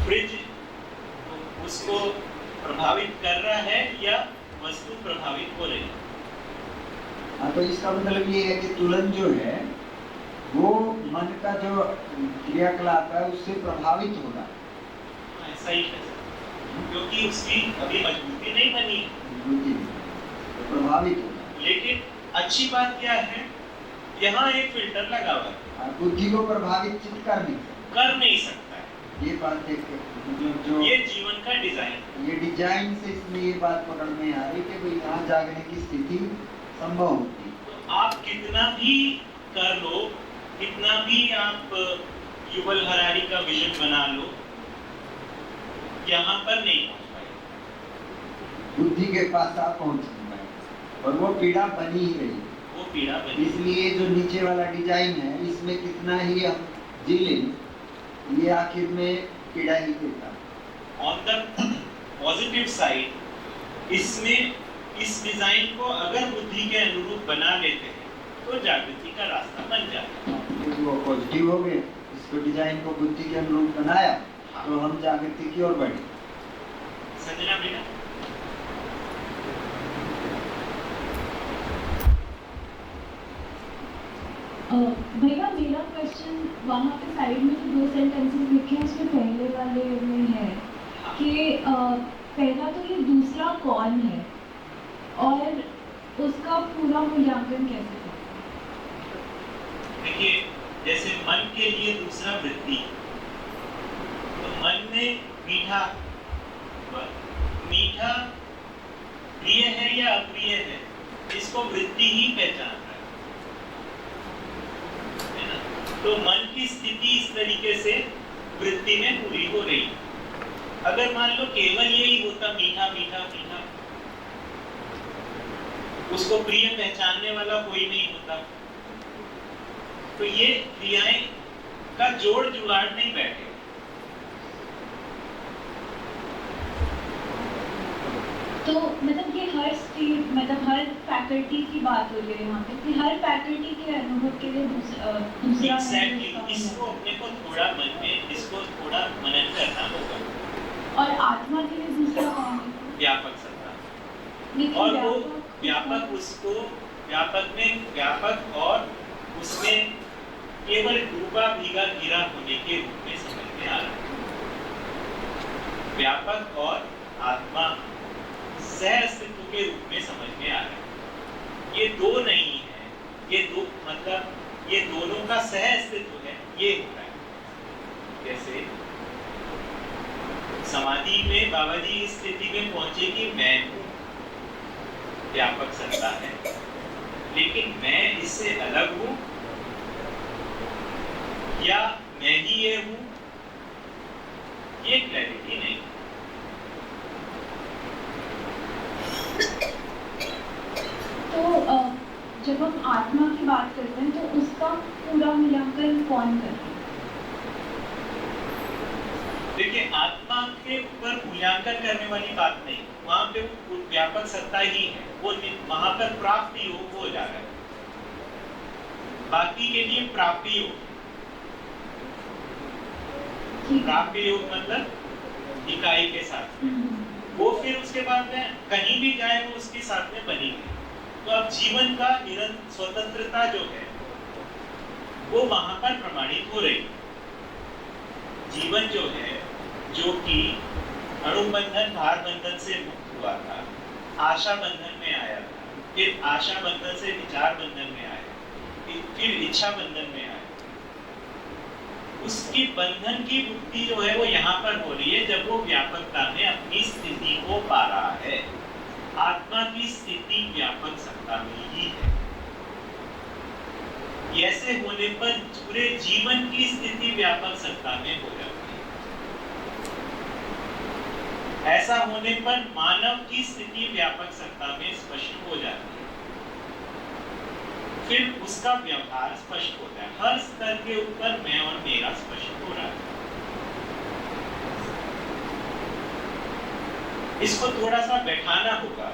फ्रिज उसको प्रभावित कर रहा है या वस्तु प्रभावित हो रही है। हाँ, तो इसका मतलब ये है कि तुलन जो है वो मन का जो क्रियाकलाप है उससे प्रभावित हो रहा है। ऐसा ही है, क्योंकि उसकी अभी मजबूती नहीं बनी, तो प्रभावित हो रहा है। लेकिन अच्छी बात क्या है, यहाँ एक फिल्टर लगा हुआ है, बुद्धि को प्रभावित चित्त कर नहीं सकता है। ये बात एक जो ये जीवन का डिजाइन, ये डिजाइन से इसमें ये बात पकड़ में आ रही कि भाई यहाँ जागने की स्थिति संभव होती। तो आप कितना भी कर लो, कितना भी आप युवल हरारी का विजन बना लो, यहाँ पर नहीं पहुंच पाए, बुद्धि के पास आप पहुंच नहीं पाए और वो पीड़ा बनी ही रही। वो पीड़ा बनी। इसलिए जो नीचे वाला डिजाइन है, इसमें कितना ही हम जी लें, ये आखिर में पीड़ा ही देता। ऑन द पॉजिटिव साइड, इसमें इस डिजाइन को अगर बुद्धि के अनुरूप बना लेते हैं तो जागृति का रास्ता बन जाता है। वो पॉजिटिव हो गए, इसको डिजाइन को बुद्धि के अनुरूप बनाया तो हम जागृति की ओर बढ़े। संजना बेटा, भैया मेरा क्वेश्चन वहाँ पे साइड में जो 2 सेंटेंसेस लिखे हैं उसमें पहले वाले में है कि पहला तो ये दूसरा कौन है और उसका पूरा मूल्यांकन कैसे करें? देखिए, जैसे मन के लिए दूसरा वृत्ति, तो मन में मीठा प्रिय है या अप्रिय है, इसको वृत्ति ही पहचानता है ना। तो मन की स्थिति इस तरीके से वृत्ति में पूरी हो रही। अगर मान लो केवल यही होता मीठा मीठा मीठा, उसको प्रिय पहचानने वाला कोई नहीं होता, तो ये क्रियाएं का जोड़ जुगाड़ नहीं बैठे। तो मतलब ये हर स्टेट, मतलब हर फैकल्टी की बात हो रही है यहाँ पे कि हर फैकल्टी के अनुभव के लिए दूसरा Exactly, इसको अपने को थोड़ा मन में इसको थोड़ा मनन करना होगा। और आत्मा के लिए दूसरा कौन है? व्यापक सत्ता, लेकिन और वो व्यापक उसको व्यापक में व्यापक और उसमें केवल डूबा भीगा घिरा होने के रूप में समझ में आ रहा है। व्यापक और आत्मा सह अस्तित्व के रूप में समझ में आ रहा है। ये दो नहीं है, ये दो मतलब ये दोनों का सह अस्तित्व है, ये हो रहा है। जैसे समाधि में बाबा जी इस स्थिति में पहुंचे कि मैं हूं, व्यापक सत्ता है, लेकिन मैं इससे अलग हूं या मैं ही ये हूं, ये क्लैरिटी नहीं। तो जब हम आत्मा की बात करते हैं तो उसका पूरा मूल्यांकन कौन करता है? देखिए, आत्मा के ऊपर मूल्यांकन करने वाली बात नहीं, वहां पे वो व्यापक सत्ता ही है, वो वहां पर प्राप्ति योग हो जा रहा है। बाकी के लिए प्राप्ति योग, प्राप्ति योग मतलब इकाई के साथ, वो फिर उसके बाद में कहीं भी जाए वो उसके साथ में बनी है। तो अब जीवन का निरंतर स्वतंत्रता जो है वो वहां पर प्रमाणित हो रही। जीवन जो है, जो कि अणुबंधन भार बंधन से मुक्त हुआ था, आशा बंधन में आया था, फिर आशा बंधन से विचार बंधन में आया, फिर इच्छा बंधन में आया। उसकी बंधन की मुक्ति जो है वो यहाँ पर हो रही है जब वो व्यापकता में अपनी स्थिति को पा रहा है। आत्मा की स्थिति व्यापक सत्ता में ही है। ऐसे होने पर पूरे जीवन की स्थिति व्यापक सत्ता में हो जाती है। ऐसा होने पर मानव की स्थिति व्यापक सत्ता में स्पष्ट हो जाती है। फिर उसका व्यवहार स्पष्ट होता है, हर स्तर के ऊपर मैं और मेरा स्पष्ट हो रहा है। इसको थोड़ा सा बैठाना होगा।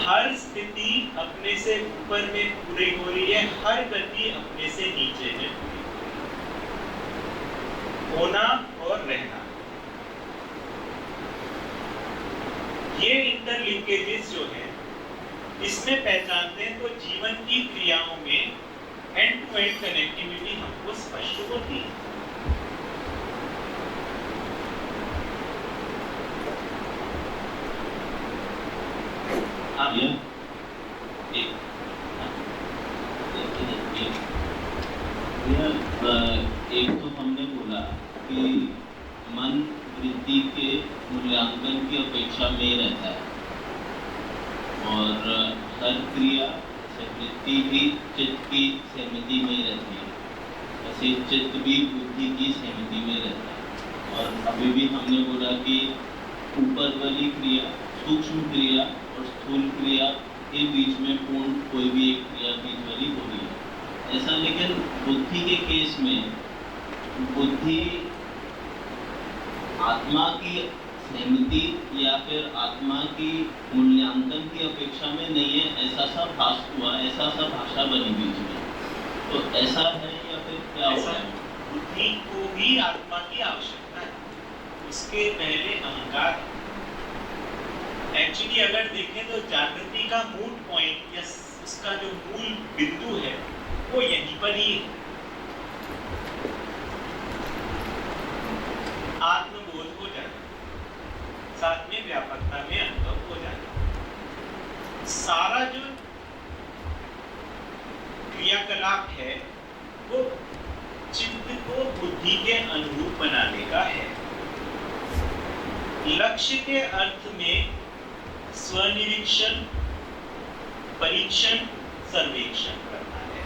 हर स्थिति अपने से ऊपर में पूरी हो रही है, हर गति अपने से नीचे में पूरी हो रही है। होना और रहना, ये इंटरलिंकेजेस जो है इसमें पहचानते हैं तो जीवन की क्रियाओं में एंड टू एंड कनेक्टिविटी हमको स्पष्ट होती है। एक तो हमने बोला कि मन वृत्ति के मूल्यांकन की अपेक्षा में रहता है और हर क्रिया जैसे वृत्ति भी चित्त की सहमति में रहती है, ऐसे चित्त भी बुद्धि की सहमति में रहता है। और अभी भी हमने बोला कि ऊपर वाली क्रिया, सूक्ष्म क्रिया और स्थूल क्रिया के बीच में पूर्ण कोई भी एक क्रिया बीच वाली हो रही है ऐसा। लेकिन बुद्धि के केस में बुद्धि आत्मा की सहमति या फिर आत्मा की मूल्यांकन की अपेक्षा में नहीं है, ऐसा सा भास हुआ, ऐसा सा भाषा बनी बीच में। तो ऐसा है या फिर क्या ऐसा हुआ है? बुद्धि को भी आत्मा की आवश्यकता है, उसके पहले अहंकार है। एक्चुअली अगर देखें तो जागृति का मूल पॉइंट या उसका जो मूल बिंदु है वो यहीं पर ही है। आत्मबोध हो जाता है, साथ में व्यापकता में अनुभव हो जाता है। सारा जो क्रियाकलाप है वो चित्त को बुद्धि के अनुरूप बनाने का है। लक्ष्य के अर्थ में स्वनिरीक्षण, परीक्षण, सर्वेक्षण करना है।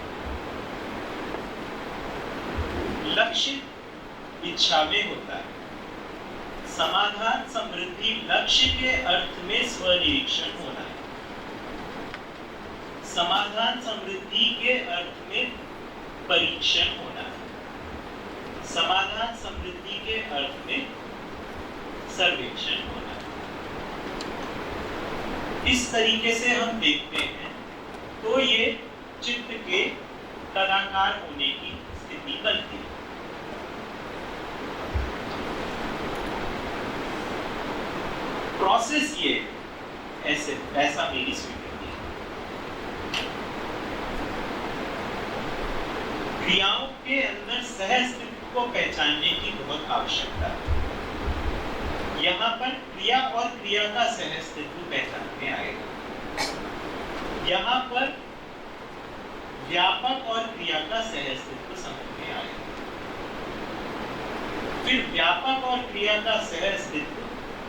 लक्ष्य इच्छा में होता है, समाधान समृद्धि लक्ष्य के अर्थ में स्वनिरीक्षण होना है। समाधान समृद्धि के अर्थ में परीक्षण होना है। समाधान समृद्धि के अर्थ में सर्वेक्षण होना है। इस तरीके से हम देखते हैं तो ये चित्त के तदाकार होने की स्थिति बनती है। प्रोसेस ये ऐसे ऐसा मेरी स्वीकृति है। क्रियाओं के अंदर सहअस्तित्व को पहचानने की बहुत आवश्यकता है। यहाँ पर क्रिया और क्रिया का सहअस्तित्व पहचान में आएगा। यहाँ पर व्यापक और क्रिया का सहअस्तित्व समझ में आएगा। फिर व्यापक और क्रिया का सहअस्तित्व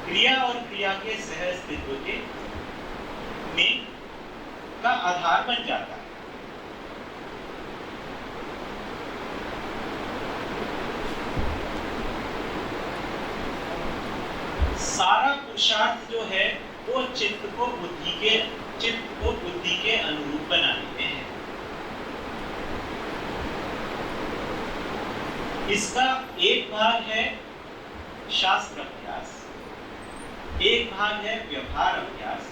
क्रिया और क्रिया के सहअस्तित्व के में का आधार बन जाता है। सारा पुरुषार्थ जो है वो चित्त को बुद्धि के अनुरूप बनाने में है। इसका एक भाग है शास्त्र अभ्यास, एक भाग है व्यवहार अभ्यास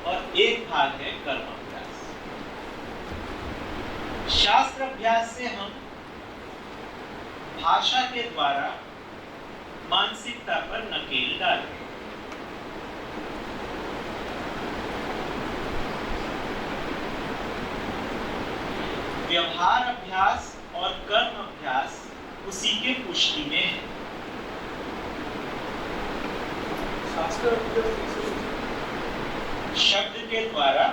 और एक भाग है कर्म अभ्यास। शास्त्र अभ्यास से हम भाषा के द्वारा मानसिकता पर नकेल डालते हैं। व्यवहार अभ्यास और कर्म अभ्यास उसी के पुष्टि में है। शब्द के द्वारा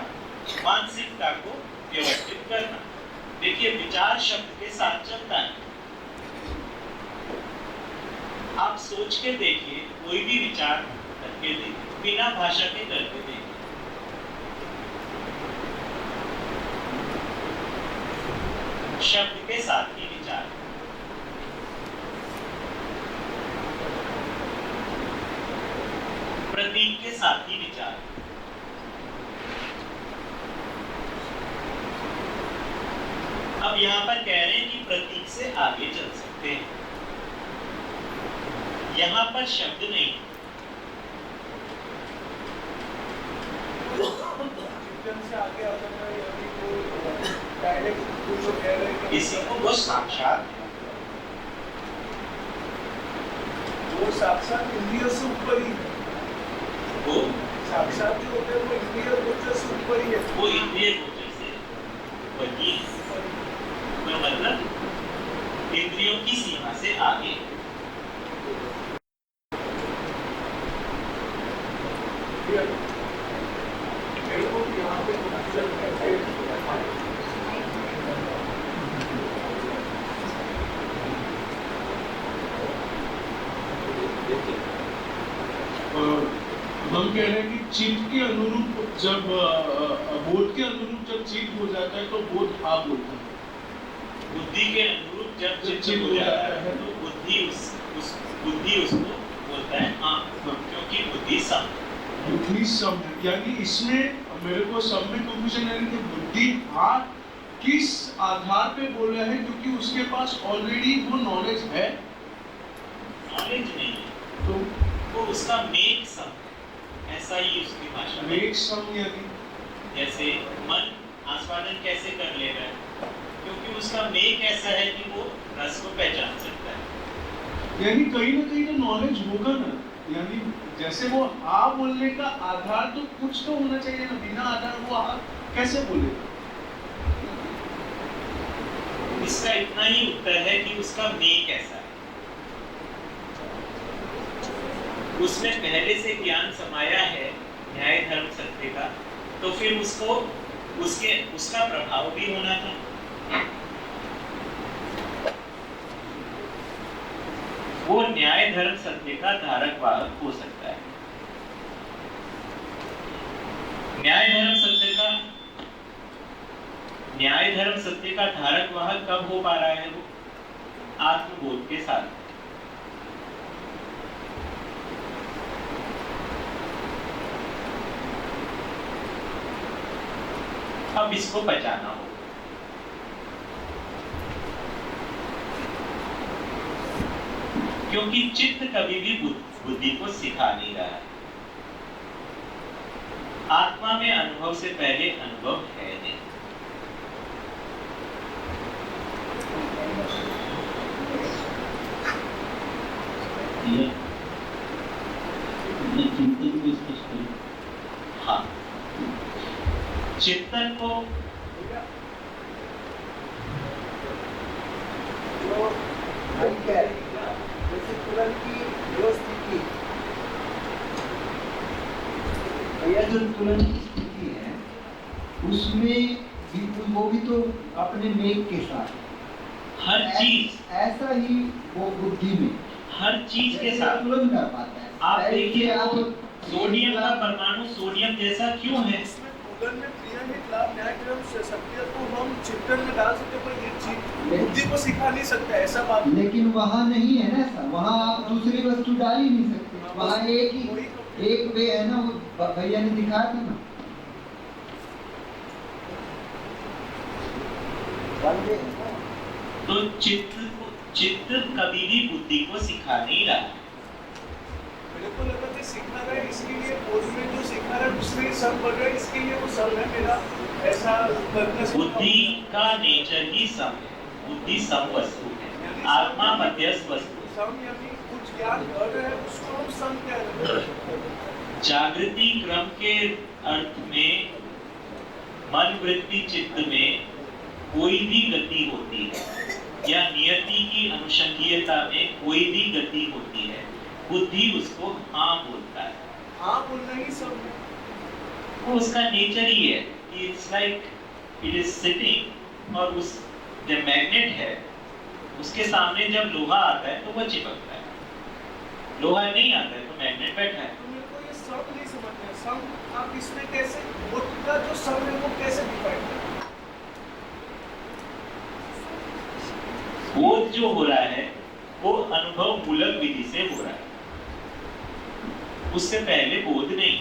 मानसिकता को व्यवस्थित करना। देखिए विचार शब्द के साथ चलता है। आप सोच के देखिए, कोई भी विचार करके देखिए, बिना भाषा के करके देखिए। शब्द के साथ ही विचार, प्रतीक के साथ ही विचार। अब यहां पर कह रहे हैं कि प्रतीक से आगे चल सकते हैं। यहां पर शब्द नहीं, से आगे आ सकता है, यानी वो डायरेक्ट कुछ कह रहे हैं कि इसी को वो साक्षात है। वो साक्षात इंद्रियों से ऊपर ही है। वो साक्षात जो होते हैं वो इंद्रिय गोचर से ऊपर ही है। वो इंद्रिय गोचर से वही तो मतलब इंद्रियों की सीमा से आगे। यहाँ पे हम कह रहे हैं कि चित्त के अनुरूप जब बोध के अनुरूप जब चित्त हो जाता है तो बोध हाँ बोलता है। बुद्धि के अनुरूप जब चित्त हो जाता है तो बुद्धि उसको बोलता है हाँ, क्योंकि बुद्धि सम है। बुद्धि सम है, यानी इसमें मेरे को सब में कंफ्यूजन है कि बुद्धि हाँ किस आधार पे बोल रहा है, क्योंकि उसके पास ऑलरेडी वो नॉलेज है। नॉलेज नहीं है तो वो उसका मेक सम है, ऐसा ही उसकी भाषा में। मेक सम यानी जैसे मन आस्वादन कैसे कर लेगा, क्योंकि उसका मेक ऐसा है कि वो रस को पहचान सकता है। यानी कहीं ना कहीं तो नॉलेज होगा ना, यानी जैसे वो हाँ बोलने का आधार तो कुछ तो होना चाहिए ना, बिना आधार वो हाँ कैसे बोलेगा। इसका इतना ही उत्तर है कि उसका मेक ऐसा है, उसमें पहले से ज्ञान समाया है न्याय धर्म सत्य का, तो फिर उसको उसका प्रभाव भी होना था। वो न्याय धर्म सत्य का धारक वाहक हो सकता है। न्याय धर्म सत्य का धारक वाहक कब हो पा रहा है? वो आत्मबोध के साथ। अब इसको पहचाना हो, क्योंकि चित्त कभी भी बुद्धि को सिखा नहीं रहा है। आत्मा में अनुभव से पहले अनुभव है नहीं। चिंतन को स्पष्ट करें। हाँ, चिंतन को जो जैसे तुरंत की जो स्थिति, यह जो तुरंत की स्थिति है उसमें भी वो भी तो अपने मेघ के साथ हर चीज ऐसा ही वो बुद्धि में हर चीज के साथ तुरंत कर पाता है। आप देखिए आप सोडियम का परमाणु सोडियम जैसा क्यों है? उदन में क्रिया के खिलाफ न्याय धर्म सत्य को हम चिंतन में डाल सकते, पर ये चीज बुद्धि को सिखा नहीं सकता, ऐसा बात। लेकिन वहाँ नहीं है ना सर, वहाँ आप दूसरी वस्तु डाल ही नहीं सकते। वहाँ एक वे है ना, वो भैया ने दिखाया था ना। तो चित्त कभी भी बुद्धि को सिखा नहीं रहा। मेरे को लगा था सिखा रहा है, इसके लिए बोध में जो सिखा रहा है दूसरे सब बढ़ रहा है, इसके लिए वो सब है मेरा ऐसा करना। बुद्धि का नेचर ही सम है, बुद्धि सम वस्तु है, आत्मा मध्यस्थ वस्तु है। सम यानी कुछ ज्ञान बढ़ रहा है उसको हम सम कह रहे हैं। जागृति क्रम के अर्थ में मन वृत्ति चित्त में कोई भी गति होती है या नियति की अनुषंगीयता में कोई भी गति होती है, बुद्धि उसको हाँ बोलता है। हाँ बोलना ही सब है, वो उसका नेचर ही है। It's like it is sitting, और उस जब मैग्नेट है उसके सामने जब लोहा आता है तो वो चिपकता है, लोहा नहीं आता है तो मैग्नेट बैठा है। तो मेरे को ये सब नहीं समझ में सम आप इसमें कैसे बोध का जो सम है वो कैसे डिफाइन करें? बोध जो हो रहा है वो अनुभव मूलक विधि से हो रहा है, उससे पहले बोध नहीं।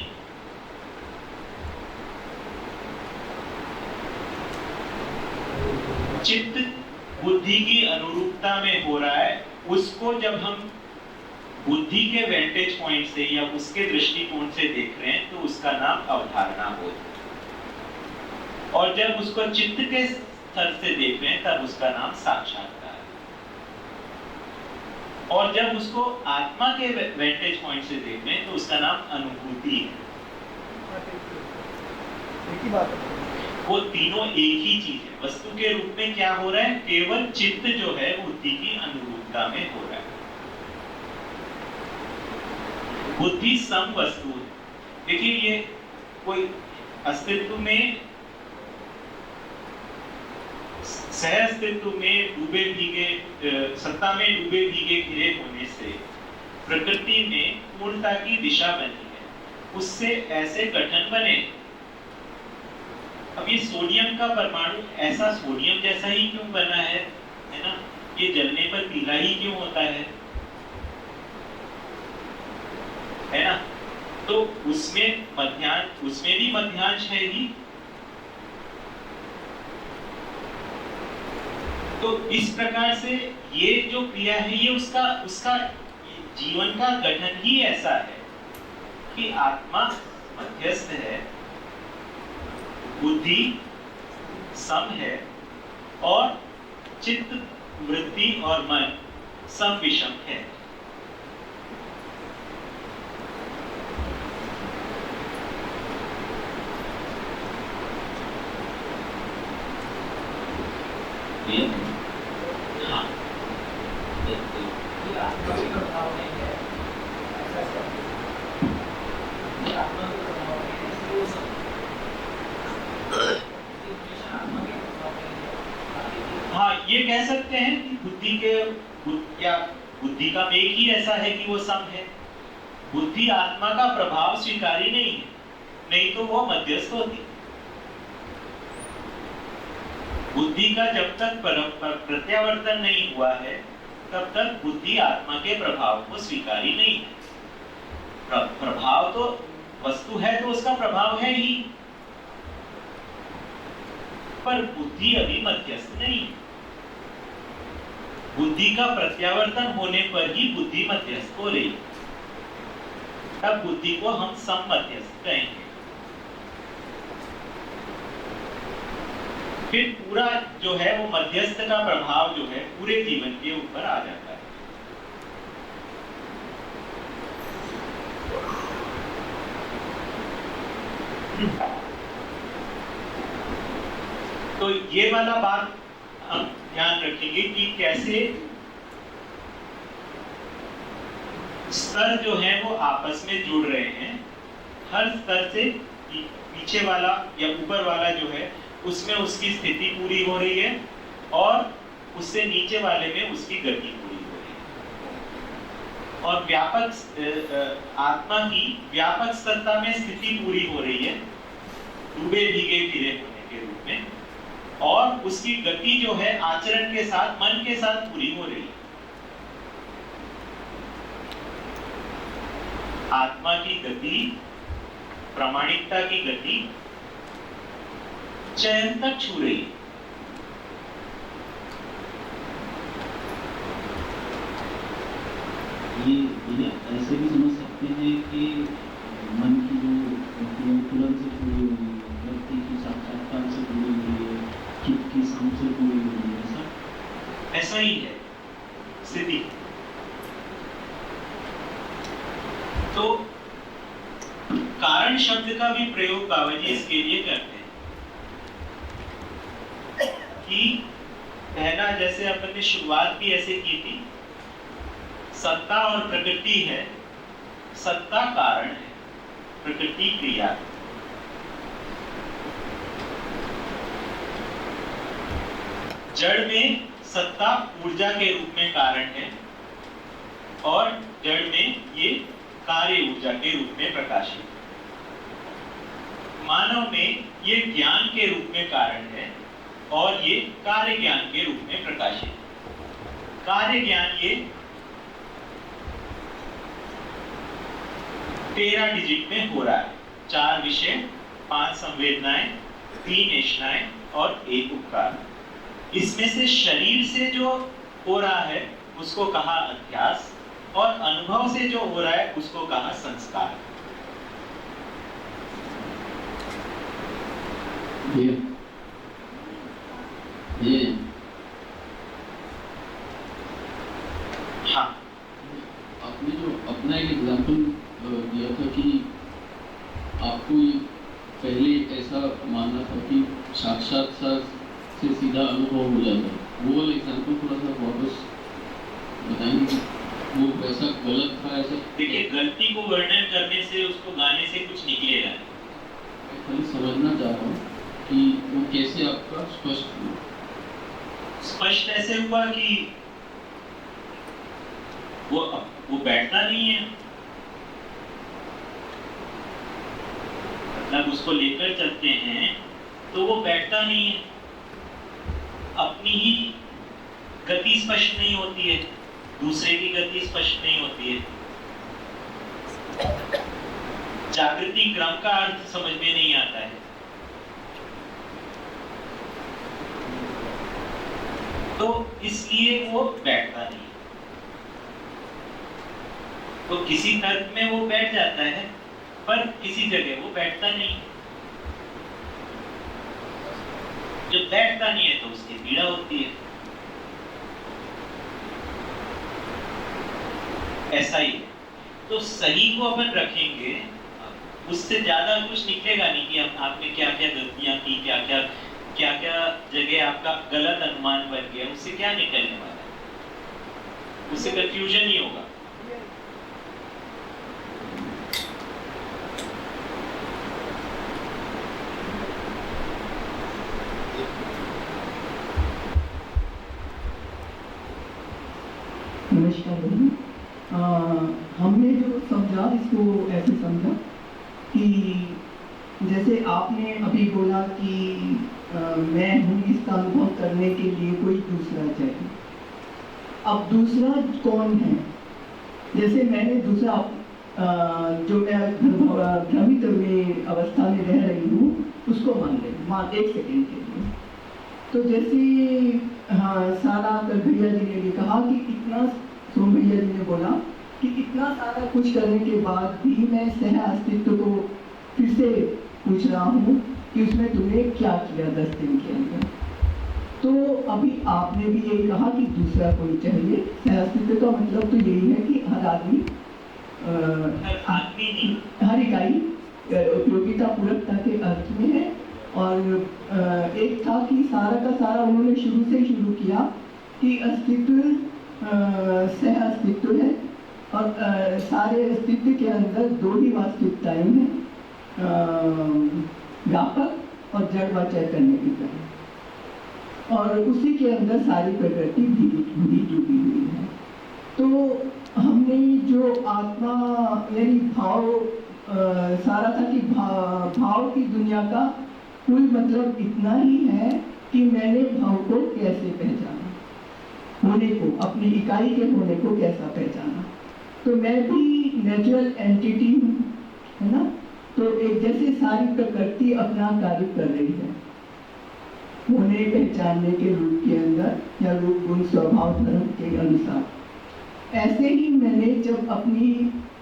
चित्त बुद्धि की अनुरूपता में हो रहा है, उसको जब हम बुद्धि के वेंटेज पॉइंट से या उसके दृष्टिकोण से देख रहे हैं तो उसका नाम अवधारणा बोध, और जब उसको चित्त के स्तर से देख रहे हैं तब उसका नाम साक्षात्कार, और जब उसको आत्मा के वेंटेज पॉइंट से देख रहे हैं तो उसका नाम अनुभूति है। एक ही बात है, वो तीनों एक ही चीज है। वस्तु के रूप में क्या हो रहा है? केवल चित्त जो है बुद्धि की अनुरूपता में हो रहा है। बुद्धि सम वस्तु है। देखिए, ये कोई अस्तित्व में सह अस्तित्व में डूबे भीगे, सत्ता में डूबे भीगे घिरे होने से प्रकृति में पूर्णता की दिशा बनी है। उससे ऐसे गठन बने। अब ये सोडियम का परमाणु ऐसा सोडियम जैसा ही क्यों बना है ना? ये जलने पर पीला ही क्यों होता है ना? तो उसमें भी मध्यांश है ही। तो इस प्रकार से ये जो क्रिया है ये उसका जीवन का गठन ही ऐसा है कि आत्मा मध्यस्थ है, बुद्धि सम है और चित्त, वृत्ति और मन सम विषम है। हाँ, हाँ, ये कह सकते हैं कि बुद्धि का वेग ही ऐसा है कि वो सम है। बुद्धि आत्मा का प्रभाव स्वीकारी नहीं है, नहीं तो वो मध्यस्थ होती। बुद्धि का जब तक प्रत्यावर्तन नहीं हुआ है तब तक बुद्धि आत्मा के प्रभाव को स्वीकारी नहीं है। प्रभाव तो वस्तु है तो उसका प्रभाव है ही, पर बुद्धि अभी मध्यस्थ नहीं है। बुद्धि का प्रत्यावर्तन होने पर ही बुद्धि मध्यस्थ हो रही, तब बुद्धि को हम सम मध्यस्थ कहेंगे। फिर पूरा जो है वो मध्यस्थ का प्रभाव जो है पूरे जीवन के ऊपर आ जाता है। तो ये वाला बात हम ध्यान रखेंगे कि कैसे स्तर जो है वो आपस में जुड़ रहे हैं। हर स्तर से पीछे वाला या ऊपर वाला जो है उसमें उसकी स्थिति पूरी हो रही है और उससे नीचे वाले में उसकी गति पूरी हो रही है। और व्यापक आत्मा की व्यापक सत्ता में स्थिति पूरी हो रही है, डूबे भीगे फिरे होने के रूप में, और उसकी गति जो है आचरण के साथ, मन के साथ पूरी हो रही है। आत्मा की गति, प्रामाणिकता की गति चयन तक छू रही है। ये ऐसे भी समझ सकते हैं कि मन की जो तुरंत से जुड़ी हुई है, व्यक्ति की साक्षात्कार से जुड़ी हुई है, चित्त की सम से जुड़ी हुई है, ऐसा ही है स्थिति। तो कारण शब्द का भी प्रयोग बाबाजी इसके लिए करते हैं कि पहला, जैसे अपन ने शुरुआत भी ऐसे की थी, सत्ता और प्रकृति है। सत्ता कारण है, प्रकृति क्रिया है। जड़ में सत्ता ऊर्जा के रूप में कारण है और जड़ में ये कार्य ऊर्जा के रूप में प्रकाशित है। मानव में ये ज्ञान के रूप में कारण है और ये कार्य ज्ञान के रूप में प्रकाशित है। कार्य ज्ञान ये 13 डिजिट में हो रहा है। 4 विषय, 5 संवेदनाएं, 3 ऐषणाएं और 1 उपकार। इसमें से शरीर से जो हो रहा है उसको कहा अध्यास, और अनुभव से जो हो रहा है उसको कहा संस्कार। हाँ, आपने जो अपना एक एग्जाम्पल दिया था कि आपको ये पहले ऐसा मानना था कि साक्षात्कार से सीधा अनुभव हो जाता है, वो वाला एग्जाम्पल थोड़ा सा वापस बताएंगे? वो वैसा गलत था ऐसा? देखिए, गलती को वर्णन करने से, उसको गाने से कुछ निकलेगा। मैं खाली समझना चाह रहा हूँ कि वो कैसे आपका स्पष्ट हुआ। स्पष्ट ऐसे हुआ कि वो बैठता नहीं है। उसको लेकर चलते हैं तो वो बैठता नहीं है, अपनी ही गति स्पष्ट नहीं होती है, दूसरे की गति स्पष्ट नहीं होती है, जागृति क्रम का अर्थ समझ में नहीं आता है। तो इसलिए वो बैठता नहीं। तो किसी तर्क में वो बैठ जाता है पर किसी जगह वो बैठता नहीं। जब बैठता नहीं है तो उसकी पीड़ा होती है। ऐसा ही है। तो सही को अपन रखेंगे, उससे ज्यादा कुछ निकलेगा नहीं कि आपने क्या क्या गलतियां की, क्या क्या जगह आपका गलत अनुमान बन गया, उससे क्या निकलने वाला है? उससे कंफ्यूजन ही होगा। नमस्कार बहन, हमने जो समझा इसको ऐसे समझा कि जैसे आपने अभी बोला कि मैं हूँ, इसका अनुभव करने के लिए कोई दूसरा चाहिए। अब दूसरा कौन है? जैसे मैंने दूसरा जो मैं भ्रमित में अवस्था में रह रही हूँ उसको मान एक सेकेंड के लिए। तो जैसे सारा भैया जी ने भी कहा कि इतना, सोम भैया जी ने बोला कि इतना सारा कुछ करने के बाद भी मैं सह अस्तित्व को फिर से पूछ रहा हूँ कि उसमें तुमने क्या किया 10 दिन के अंदर। तो अभी आपने भी यही कहा कि दूसरा कोई चाहिए। सह अस्तित्व का मतलब तो यही है कि हर आदमी हर इकाई उपयोगिता पूरकता के अर्थ में है। और एक था कि सारा का सारा उन्होंने शुरू से शुरू किया कि अस्तित्व सह अस्तित्व है और सारे अस्तित्व के अंदर दो ही वास्तविकताएं हैं, व्यापक और जड़ व चैतन्य की तरह, और उसी के अंदर सारी प्रकृति भी डूबी हुई है। तो हमने जो आत्मा यानी भाव सारा था कि भाव की दुनिया का कुल मतलब इतना ही है कि मैंने भाव को कैसे पहचाना, होने को, अपनी इकाई के होने को कैसा पहचाना। तो मैं भी नेचुरल एंटिटी हूँ, है ना। तो एक जैसे सारी प्रकृति अपना कार्य कर रही है होने पहचानने के रूप के अंदर या रूप गुण स्वभाव धर्म के अनुसार, ऐसे ही मैंने जब अपनी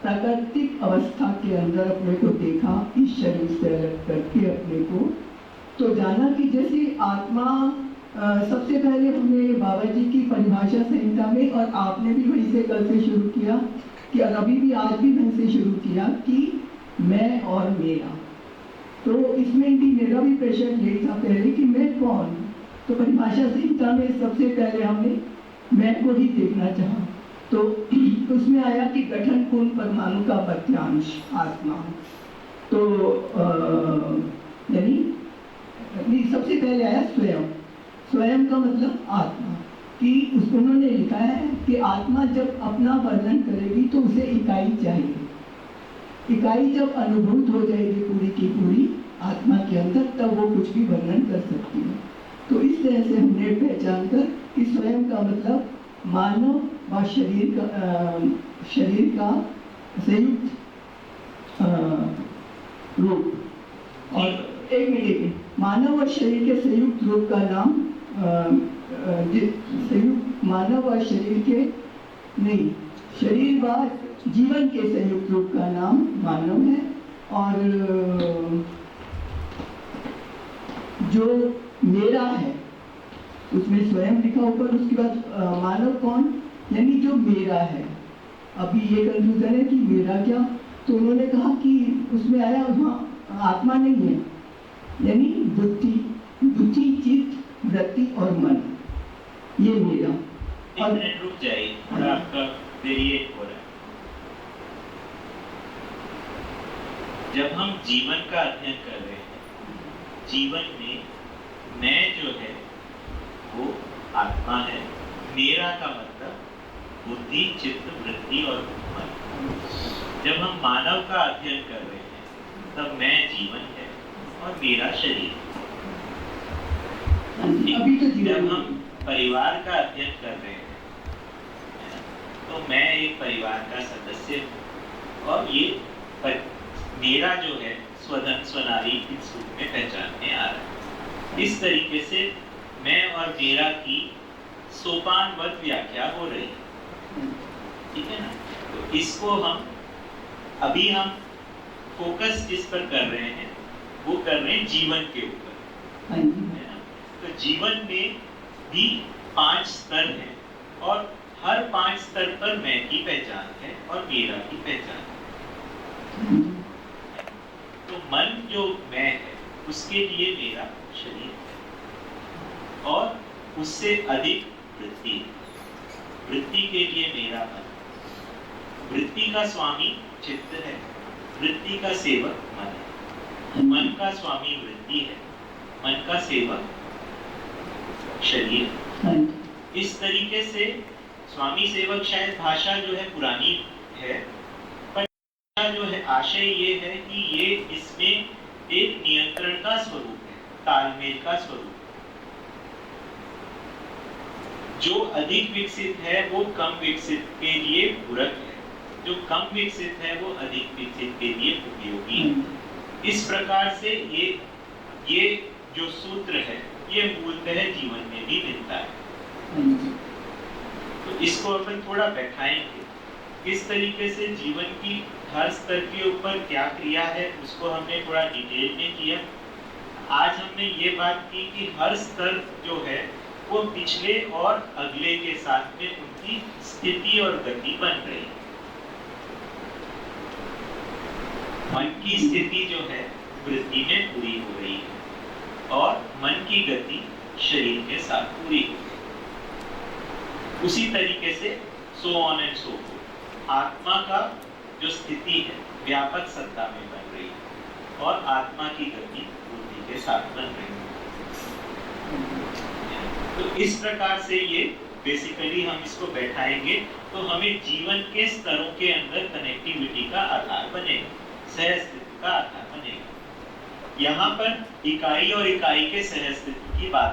प्राकृतिक अवस्था के अंदर अपने को देखा, इस शरीर से अलग करके अपने को, तो जाना कि जैसे आत्मा सबसे पहले हमने बाबा जी की परिभाषा संहिता में, और आपने भी वहीं से कल से शुरू किया कि अभी भी आज भी वहीं से शुरू किया कि मैं और मेरा। तो इसमें भी मेरा भी प्रश्न यही था पहले कि मैं कौन। तो परिभाषा संहिता में सबसे पहले हमने मैं को ही देखना चाहा। तो उसमें आया कि गठन पूर्ण परमाणु का मध्यांश आत्मा। तो यानी सबसे पहले आया स्वयं। स्वयं का मतलब आत्मा, कि उन्होंने लिखा है कि आत्मा जब अपना वर्णन करेगी तो उसे इकाई चाहिए। इकाई जब अनुभूत हो जाएगी पूरी की पूरी आत्मा के अंदर, तब वो कुछ भी वर्णन कर सकती है। तो इस तरह से हमने पहचान कर कि स्वयं का मतलब मानव व शरीर का संयुक्त रूप। और एक मिनट, मानव और शरीर के संयुक्त रूप का नाम संयुक्त मानव और शरीर के नहीं, शरीर व जीवन के संयुक्त रूप का नाम मानव है। और जो मेरा है उसमें स्वयं लिखा ऊपर, उसके बाद मानव कौन, यानी जो मेरा है। अभी ये कंफ्यूजन है कि मेरा क्या, तो उन्होंने कहा कि उसमें आया वहाँ आत्मा नहीं है, यानी बुद्धि चित्त वृत्ति और मन, ये मेरा। और रुक जाइए, थोड़ा आपका वेरिएट हो रहा है। जब हम जीवन का अध्ययन कर रहे हैं, जीवन में मैं जो है वो आत्मा है, मेरा का मतलब बुद्धि चित्त वृत्ति और मन। जब हम मानव का अध्ययन कर रहे हैं तब मैं जीवन है, और मेरा शरीर। अभी तो जब हम परिवार का अध्ययन कर रहे हैं, तो मैं एक परिवार का सदस्य हूँ और ये मेरा जो है स्वधन स्वनारी इस रूप में पहचानने आ रहा है। इस तरीके से मैं और मेरा की सोपानवत व्याख्या हो रही है, ठीक है ना। तो इसको अभी हम फोकस जिस पर कर रहे हैं वो कर रहे हैं जीवन के ऊपर, है ना। तो जीवन में भी 5 स्तर हैं और हर 5 स्तर पर मैं की पहचान है और मेरा की पहचान है। तो मन जो मैं है उसके लिए मेरा शरीर है और उससे अधिक वृत्ति है। वृत्ति के लिए मेरा मन, वृत्ति का स्वामी चित्त है, वृत्ति का सेवक मन है। मन का स्वामी वृत्ति है, मन का सेवक शरीर है। इस तरीके से स्वामी सेवक शायद भाषा जो है पुरानी है, पर जो है आशय ये है कि ये इसमें एक नियंत्रण का स्वरूप है, तालमेल का स्वरूप। जो अधिक विकसित है वो कम विकसित के लिए पूरक है, जो कम विकसित है वो अधिक विकसित के लिए उपयोगी है। इस प्रकार से ये जो सूत्र है ये मूलतः जीवन में भी मिलता है। तो इसको अपन थोड़ा बैठाएंगे, किस तरीके से जीवन की हर स्तर के ऊपर क्या क्रिया है उसको हमने थोड़ा डिटेल में किया। आज हमने ये बात की कि हर स्तर जो है वो पिछले और अगले के साथ में उनकी स्थिति और गति बन रही है। मन की स्थिति जो है वृत्ति में पूरी हो रही है और मन की गति शरीर के साथ पूरी हो रही है। उसी तरीके से so on and so fourth. आत्मा का जो स्थिति है व्यापक सत्ता में बन रही है और आत्मा की गति बुद्धि के साथ बन रही है। तो इस प्रकार से ये बेसिकली हम इसको बैठाएंगे तो हमें जीवन के स्तरों के अंदर कनेक्टिविटी का आधार बनेगा, सहअस्तित्व का आधार बनेगा। यहाँ पर इकाई और इकाई के सहअस्तित्व की बात,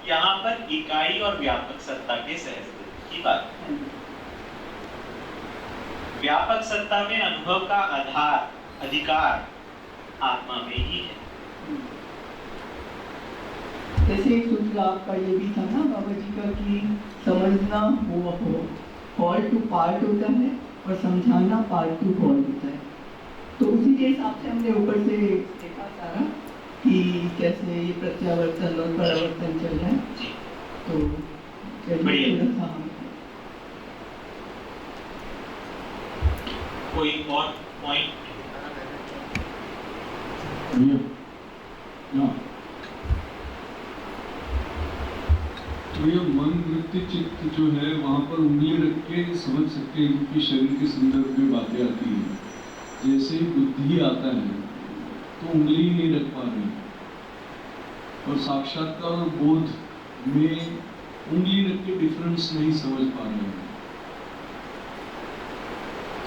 यहाँ पर इकाई और व्यापक सत्ता के सहअस्तित्व की बात। व्यापक सत्ता में अनुभव का आधार अधिकार आत्मा में ही है। जैसे एक सूत्र आपका ये भी था ना बाबा जी का कि समझना हो हॉल टू पार्ट होता है और समझाना पार्ट टू हॉल होता है। तो उसी के हिसाब से हमने ऊपर से देखा सारा कि कैसे ये प्रत्यावर्तन और परावर्तन चल रहा है। तो कोई और पॉइंट? तो ये मन वृत्ति चित्त जो है वहाँ पर उंगली रख के समझ सकते हैं कि शरीर के संदर्भ में बातें आती हैं। जैसे ही बुद्धि आता है तो उंगली नहीं रख पा रही और साक्षात्कार और बोध में उंगली रख के डिफरेंस नहीं समझ पा रहे हैं।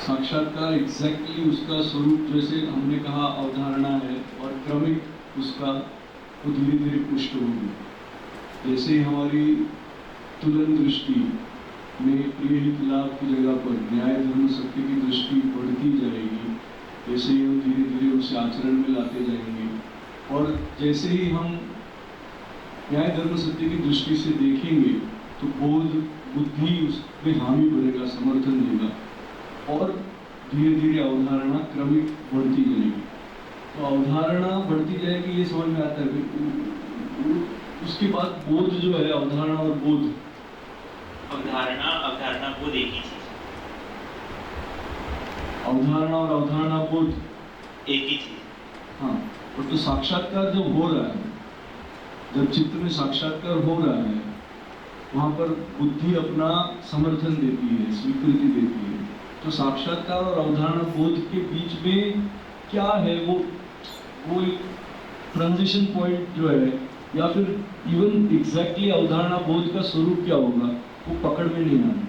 साक्षात्कार एग्जैक्टली उसका स्वरूप जैसे हमने कहा अवधारणा है और क्रमिक उसका वो धीरे धीरे पुष्ट होगी। जैसे हमारी तुलन दृष्टि में प्रिय हित लाभ की जगह पर न्याय धर्म सत्य की दृष्टि बढ़ती जाएगी, जैसे ही हम धीरे धीरे उसे आचरण में लाते जाएंगे और जैसे ही हम न्याय धर्म सत्य की दृष्टि से देखेंगे तो बोध बुद्धि उसमें हामी भरेगा, समर्थन देगा और धीरे धीरे अवधारणा क्रमिक बढ़ती जाएगी। तो अवधारणा बढ़ती जाएगी ये समझ में आता है। उसके बाद बोध जो है अवधारणा और बोध, अवधारणा बोध एक ही चीज, अवधारणा और अवधारणा बोध एक ही चीज। हाँ, और तो साक्षात्कार जब हो रहा है, जब चित्त में साक्षात्कार हो रहा है वहां पर बुद्धि अपना समर्थन देती है, स्वीकृति देती है। तो साक्षात्कार और अवधारणा बोध के बीच में क्या है वो एक ट्रांजिशन पॉइंट जो है या फिर इवन एग्जैक्टली अवधारणा बोध का स्वरूप क्या होगा वो पकड़ में नहीं आना।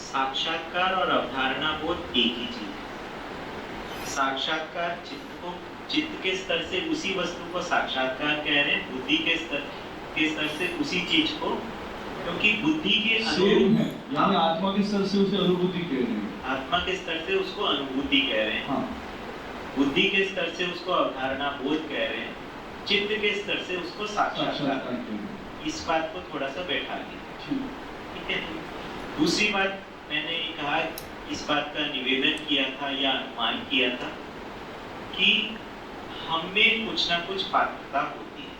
साक्षात्कार और अवधारणा बोध एक ही चीज है। साक्षात्कार चित्त को चित्त के स्तर से उसी वस्तु को साक्षात्कार कह रहे हैं, बुद्धि के स्तर से उसी चीज को, क्योंकि बुद्धि के सेम है, यानी आत्मा के स्तर से उसे अनुभूति कह रहे हैं, आत्मा के स्तर से उसको अनुभूति कह रहे हैं, हाँ, बुद्धि के स्तर से उसको अवधारणा बोध कह रहे हैं, चित्त के स्तर से उसको साक्षात्कार कह रहे हैं। इस बात को थोड़ा सा बैठा लिया, ठीक है। दूसरी बात मैंने ये कहा, इस बात का निवेदन किया था या अनुमान किया था कि हम में कुछ ना कुछ पात्रता होती है,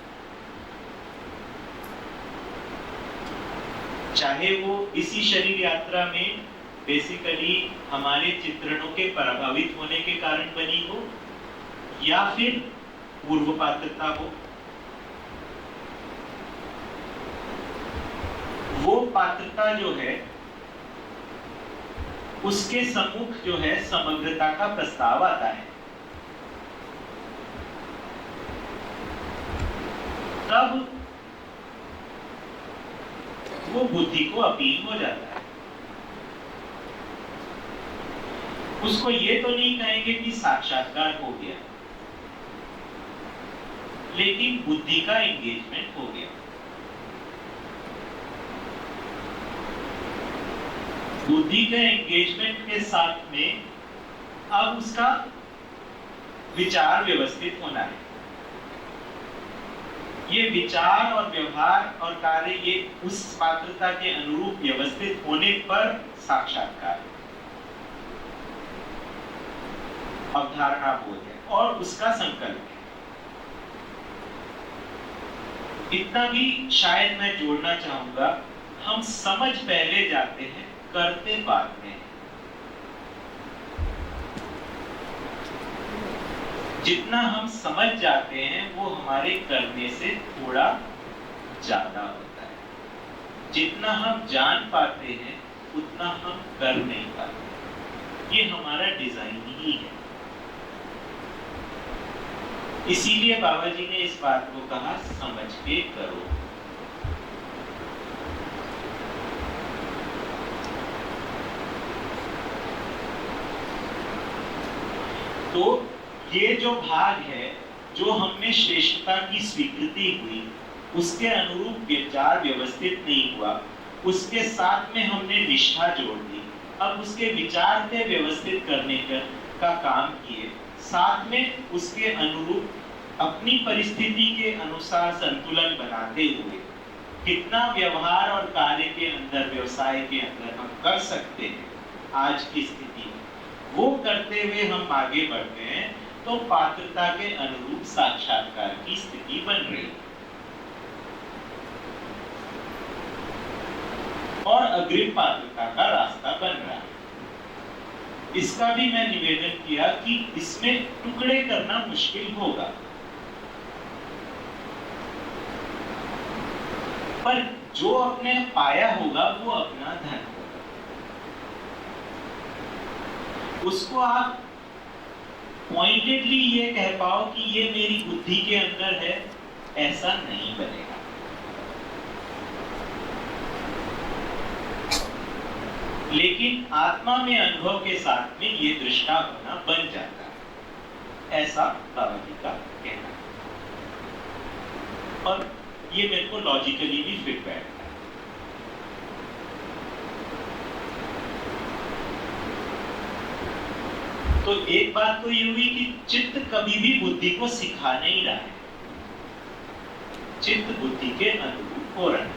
चाहे वो इसी शरीर यात्रा में बेसिकली हमारे चित्रणों के प्रभावित होने के कारण बनी हो या फिर पूर्व पात्रता हो। वो पात्रता जो है उसके सम्मुख जो है समग्रता का प्रस्ताव आता है, तब वो बुद्धि को अपील हो जाता है। उसको ये तो नहीं कहेंगे कि साक्षात्कार हो गया, लेकिन बुद्धि का एंगेजमेंट हो गया। बुद्धि के एंगेजमेंट के साथ में अब उसका विचार व्यवस्थित होना है। ये विचार और व्यवहार और कार्य ये उस पात्रता के अनुरूप व्यवस्थित होने पर साक्षात्कार अवधारणा बोध है और उसका संकल्प है। इतना भी शायद मैं जोड़ना चाहूंगा, हम समझ पहले जाते हैं, करते बाद में। जितना हम समझ जाते हैं वो हमारे करने से थोड़ा ज्यादा होता है, जितना हम जान पाते हैं उतना हम कर नहीं पाते। ये हमारा डिजाइन ही है। इसीलिए बाबा जी ने इस बात को कहा, समझ के करो। तो ये जो भाग है, जो हमें श्रेष्ठता की स्वीकृति हुई, उसके अनुरूप विचार व्यवस्थित नहीं हुआ, उसके साथ में हमने निष्ठा जोड़ दी। अब उसके विचार के व्यवस्थित करने का काम किए, साथ में उसके अनुरूप अपनी परिस्थिति के अनुसार संतुलन बनाते हुए कितना व्यवहार और कार्य के अंदर, व्यवसाय के अंदर हम कर सकते हैं आज की स्थिति में, वो करते हुए हम आगे बढ़ते हैं, तो पात्रता के अनुरूप साक्षात्कार की स्थिति बन रही है। और अग्रिम पात्रता का रास्ता बन रहा है। इसका भी मैं निवेदन किया कि इसमें टुकड़े करना मुश्किल होगा, पर जो अपने पाया होगा वो अपना धन होगा। उसको आप पॉइंटेडली ये कह पाओ कि ये मेरी बुद्धि के अंदर है, ऐसा नहीं बनेगा। लेकिन आत्मा में अनुभव के साथ में ये दृष्टा होना बन जाता है, ऐसा बाबा जी का कहना है। और ये मेरे को लॉजिकली भी फिट बैठता है। तो एक बात तो ये हुई कि चित्त कभी भी बुद्धि को सिखा नहीं रहा है, चित्त बुद्धि के अनुरूप हो रहा है।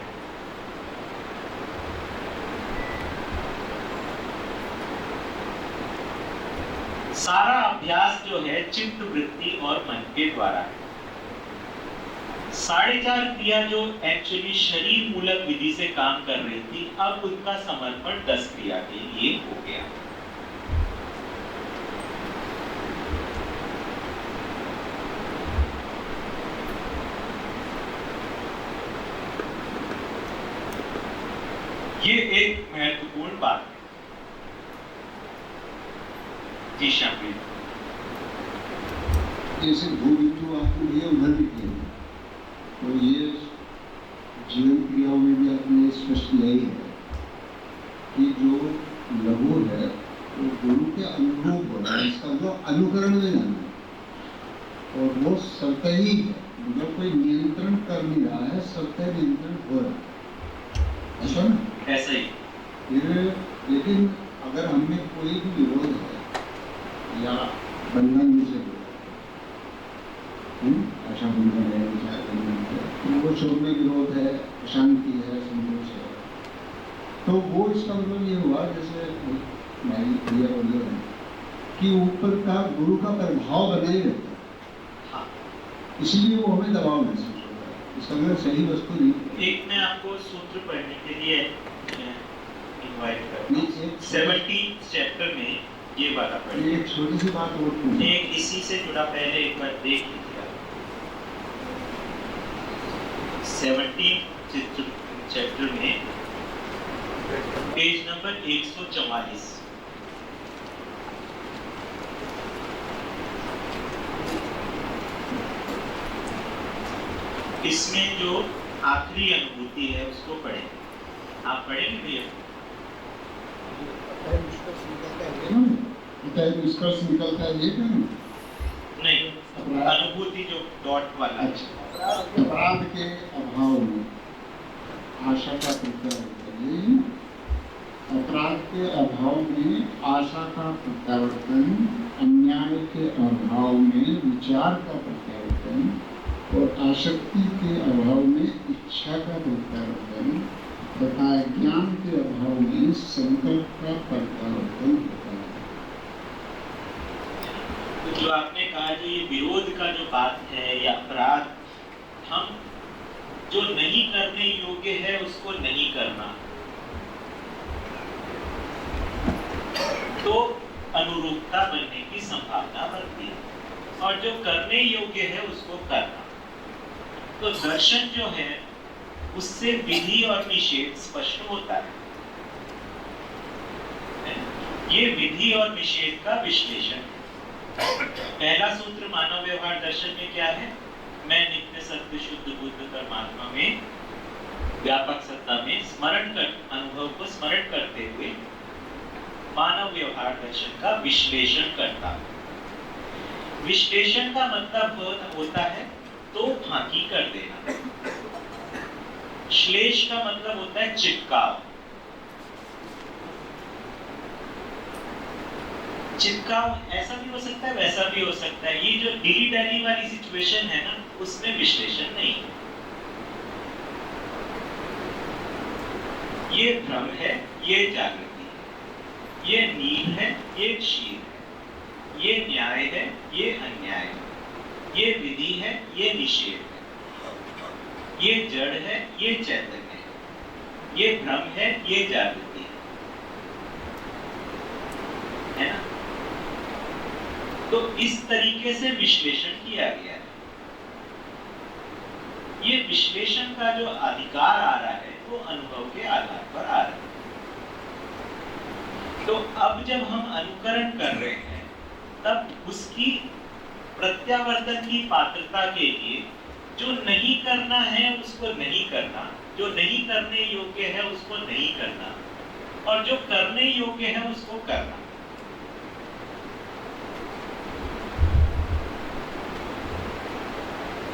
सारा अभ्यास जो है चित्त, वृत्ति और मन के द्वारा है। 4.5 क्रिया जो एक्चुअली शरीर मूलक विधि से काम कर रही थी, अब उनका समर्पण 10 क्रिया के लिए हो गया। ये एक महत्वपूर्ण बात है। जी शामिल। जैसे भूबिंदु आपको भैया उधर भी किया, तो ये जीवन क्रियाओं में भी आपने स्पष्ट यही है कि जो लघु है वो गुरु के अनुभव हो रहा है, इसका मतलब अनुकरण में जाना। सतही है, मतलब कोई नियंत्रण कर नहीं रहा है, सतह नियंत्रण हो रहा है, ऐसा ना? ऐसा ही। फिर लेकिन अगर हमें कोई भी विरोध है या बंधन से ऐसा बंधन है, विचार बंधन है, तो वो शुरू में विरोध है, अशांति है, संतोष है, तो वो इसका मतलब ये हुआ, जैसे मैं क्लियर हो गया कि ऊपर का गुरु का प्रभाव बनाए रहता है, हाँ। इसलिए वो हमें दबाव महसूस होता है, इसका मतलब सही वस्तु नहीं। एक मैं आपको सूत्र पढ़ने के लिए इनवाइट करता नहीं, हूँ। एक 17 चैप्टर में ये वाला पढ़िए। एक छोटी सी बात और पूछूं। एक इसी से जुड़ा पहले एक बार देख लीजिए। 17 चैप्टर में पेज नंबर 144। इसमें जो आखिरी अनुभूति है उसको पढ़ें। आप पढ़ेंगे भैया? निष्कर्ष निकलता है ये क्यों? नहीं, अनुभूति जो डॉट वाला। अच्छा, अपराध के अभाव में आशा का प्रत्यावर्तन, अपराध के अभाव में आशा का प्रत्यावर्तन, अन्याय के अभाव में विचार का प्रत्यावर्तन और आसक्ति के अभाव में इच्छा का प्रत्यावर्तन तथा ज्ञान के अभाव में संकल्प का प्रत्यावर्तन होता है। तो जो आपने कहा जो ये विरोध का जो बात है या अपराध, हम जो नहीं करने योग्य है उसको नहीं करना, तो अनुरूपता बनने की संभावना बढ़ती है, और जो करने योग्य है उसको करना। तो दर्शन जो है उससे विधि और निषेध स्पष्ट होता है। ये विधि और निषेध का विश्लेषण। पहला सूत्र मानव व्यवहार दर्शन में क्या है? मैं नित्य सत्य शुद्ध बुद्ध परमात्मा में व्यापक सत्ता में स्मरण कर अनुभव को स्मरण करते हुए मानव व्यवहार दर्शन का विश्लेषण करता। विश्लेषण का मतलब होता है तो फांकी कर देना। श्लेष का मतलब होता है चिपकाव। चिपकाव ऐसा भी हो सकता है, वैसा भी हो सकता है। ये जो डिली डैली वाली सिचुएशन है ना, उसमें विश्लेषण नहीं है। ये भ्रम है, ये जागृति है, ये नील है, ये क्षीर है, ये न्याय है, ये अन्याय है, ये विधि है, ये निषेध है, ये जड़ है, ये चैतन्य है, ये भ्रम है, ये जागृति है ना? तो इस तरीके से विश्लेषण किया गया है। ये विश्लेषण का जो अधिकार आ रहा है वो अनुभव के आधार पर आ रहा है। तो अब जब हम अनुकरण कर रहे हैं तब उसकी प्रत्यावर्तन की पात्रता के लिए जो नहीं करना है उसको नहीं करना, जो नहीं करने योग्य है उसको नहीं करना, और जो करने योग्य है उसको करना।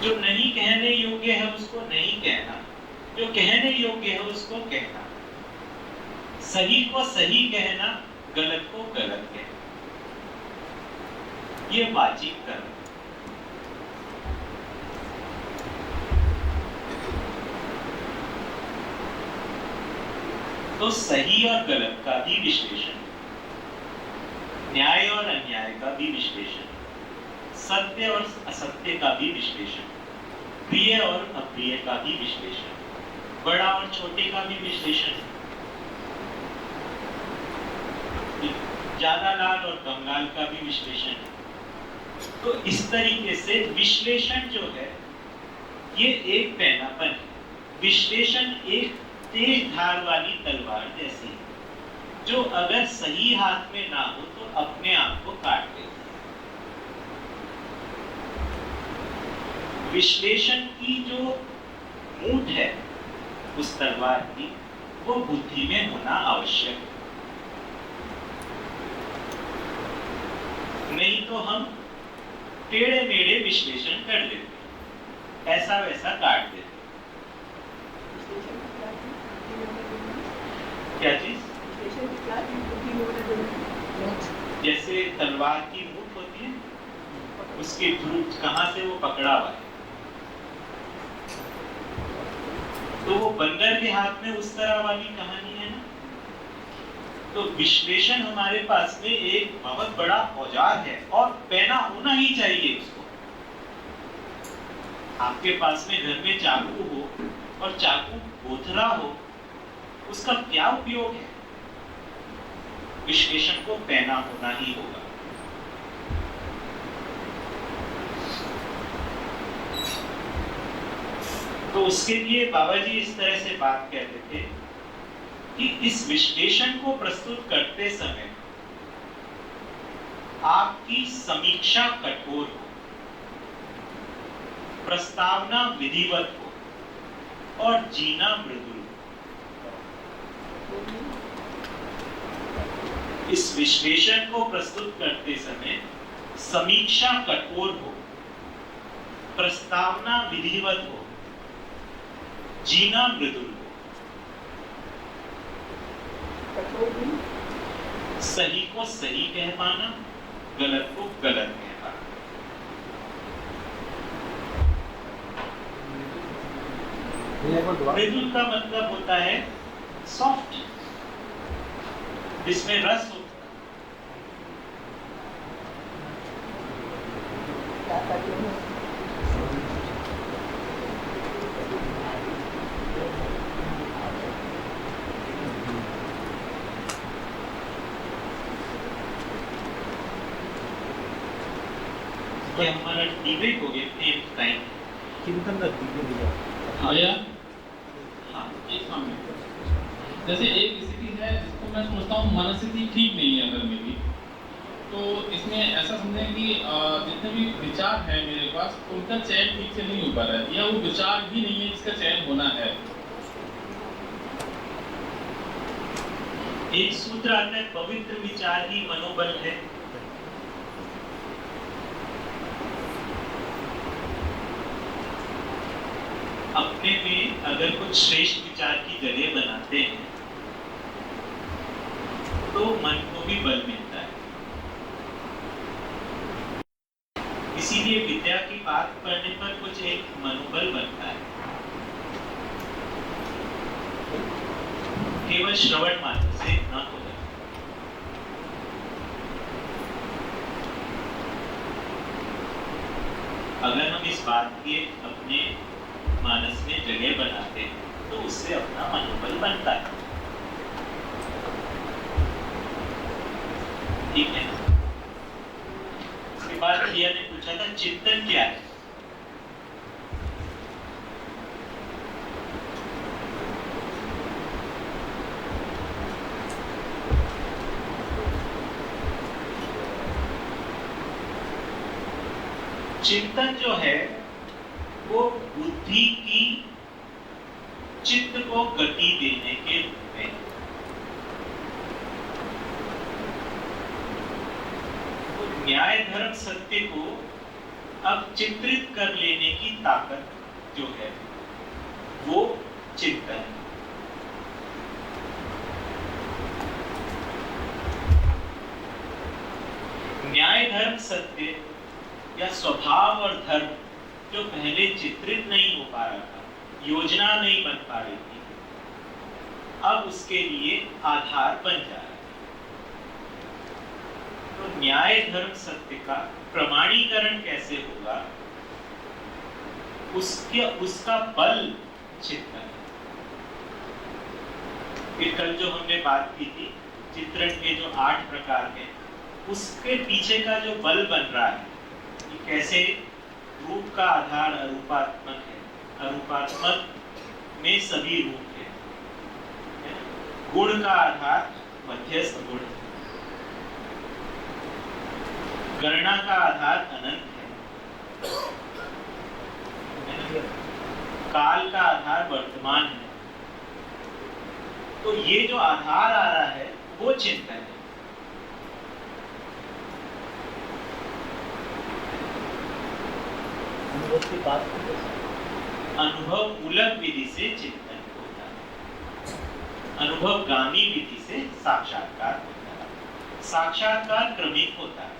जो नहीं कहने योग्य है उसको नहीं कहना, जो कहने योग्य है उसको कहना, सही को सही कहना, गलत को गलत कहना, ये बातचीत करना। तो सही और गलत का भी विश्लेषण, न्याय और अन्याय का भी विश्लेषण, सत्य और असत्य का भी विश्लेषण, प्रिय और अप्रिय का भी विश्लेषण, बड़ा और छोटे का भी विश्लेषण, ज्यादा लाल और कम लाल का भी विश्लेषण। तो इस तरीके से विश्लेषण जो है ये एक पैनापन है। विश्लेषण एक तेज धार वाली तलवार जैसी है, जो अगर सही हाथ में ना हो तो अपने आप को काट देती है। विश्लेषण की जो मूठ है उस तलवार की, वो बुद्धि में होना आवश्यक है। नहीं तो हम टेढ़े मेढ़े विश्लेषण कर लेते हैं। ऐसा वैसा काट देते। क्या चीज? जैसे तलवार की नोक होती है, उसके थ्रू कहां से वो पकड़ा हुआ है, तो वो बंदर के हाथ में उस तरह वाली कहानी है ना। तो विश्लेषण हमारे पास में एक बहुत बड़ा औजार है और पैना होना ही चाहिए उसको। आपके पास में घर में चाकू हो और चाकू बोथरा हो, उसका क्या उपयोग है? विश्लेषण को पैना होना ही होगा। तो उसके लिए बाबा जी इस तरह से बात कहते थे कि इस विश्लेषण को प्रस्तुत करते समय आपकी समीक्षा कठोर हो, प्रस्तावना विधिवत हो और जीना मृदुल हो। इस विश्लेषण को प्रस्तुत करते समय समीक्षा कठोर हो, प्रस्तावना विधिवत हो, जीना मृदुल हो। सही को सही कह पाना, गलत को गलत कह पाना। मृदुल का मतलब होता है सॉफ्ट, जिसमें रस होता है। ये हमारा डिबेट हो गया टाइम चिंतन का डिबेट। हाँ यार, हाँ एक सामने जैसे एक स्थिति है जिसको मैं समझता हूँ मनस्थिति ठीक नहीं है अगर मेरी, तो इसमें ऐसा समझें कि जितने भी विचार है मेरे पास उनका चयन ठीक से नहीं हो पा रहा है, या वो विचार ही नहीं है जिसका चयन होना है। एक सूत्र आता है, पवित्र विचार ही मनोबल है। अपने में अगर कुछ श्रेष्ठ विचार की जगह बनाते हैं तो मन को भी बल मिलता है। इसीलिए विद्या की बात करने पर कुछ एक मनोबल बनता है। केवल श्रवण मात्र से न हो जाए। अगर हम इस बात के अपने मानस में जगह बनाते हैं तो उससे अपना मनोबल बनता है। ठीक है। इसके बाद प्रिया ने पूछा था चिंतन क्या है। चिंतन जो है वो बुद्धि की चित्त को गति देने के रूप में, तो न्याय धर्म सत्य को अब चित्रित कर लेने की ताकत जो है वो चिंतन है। न्याय धर्म सत्य या स्वभाव और धर्म जो पहले चित्रित नहीं हो पा रहा था, योजना नहीं बन पा रही थी, अब उसके लिए आधार बन जा रहा है। तो न्याय धर्म सत्य का प्रमाणीकरण कैसे होगा, उसका बल चिंतन है। कल जो हमने बात की थी चित्रण के जो 8 प्रकार हैं, उसके पीछे का जो बल बन रहा है कि कैसे रूप का आधार अरूपात्मक है, अरूपात्मक में सभी रूप है। गुण का आधार मध्यस्थ गुण है, गणना का आधार अनंत है, काल का आधार वर्तमान है। तो ये जो आधार आ रहा है वो चिंतन है। की बात अनुभव मूलक विधि से चिंतन होता है, अनुभवगामी विधि से साक्षात्कार होता है। साक्षात्कार क्रमिक होता है,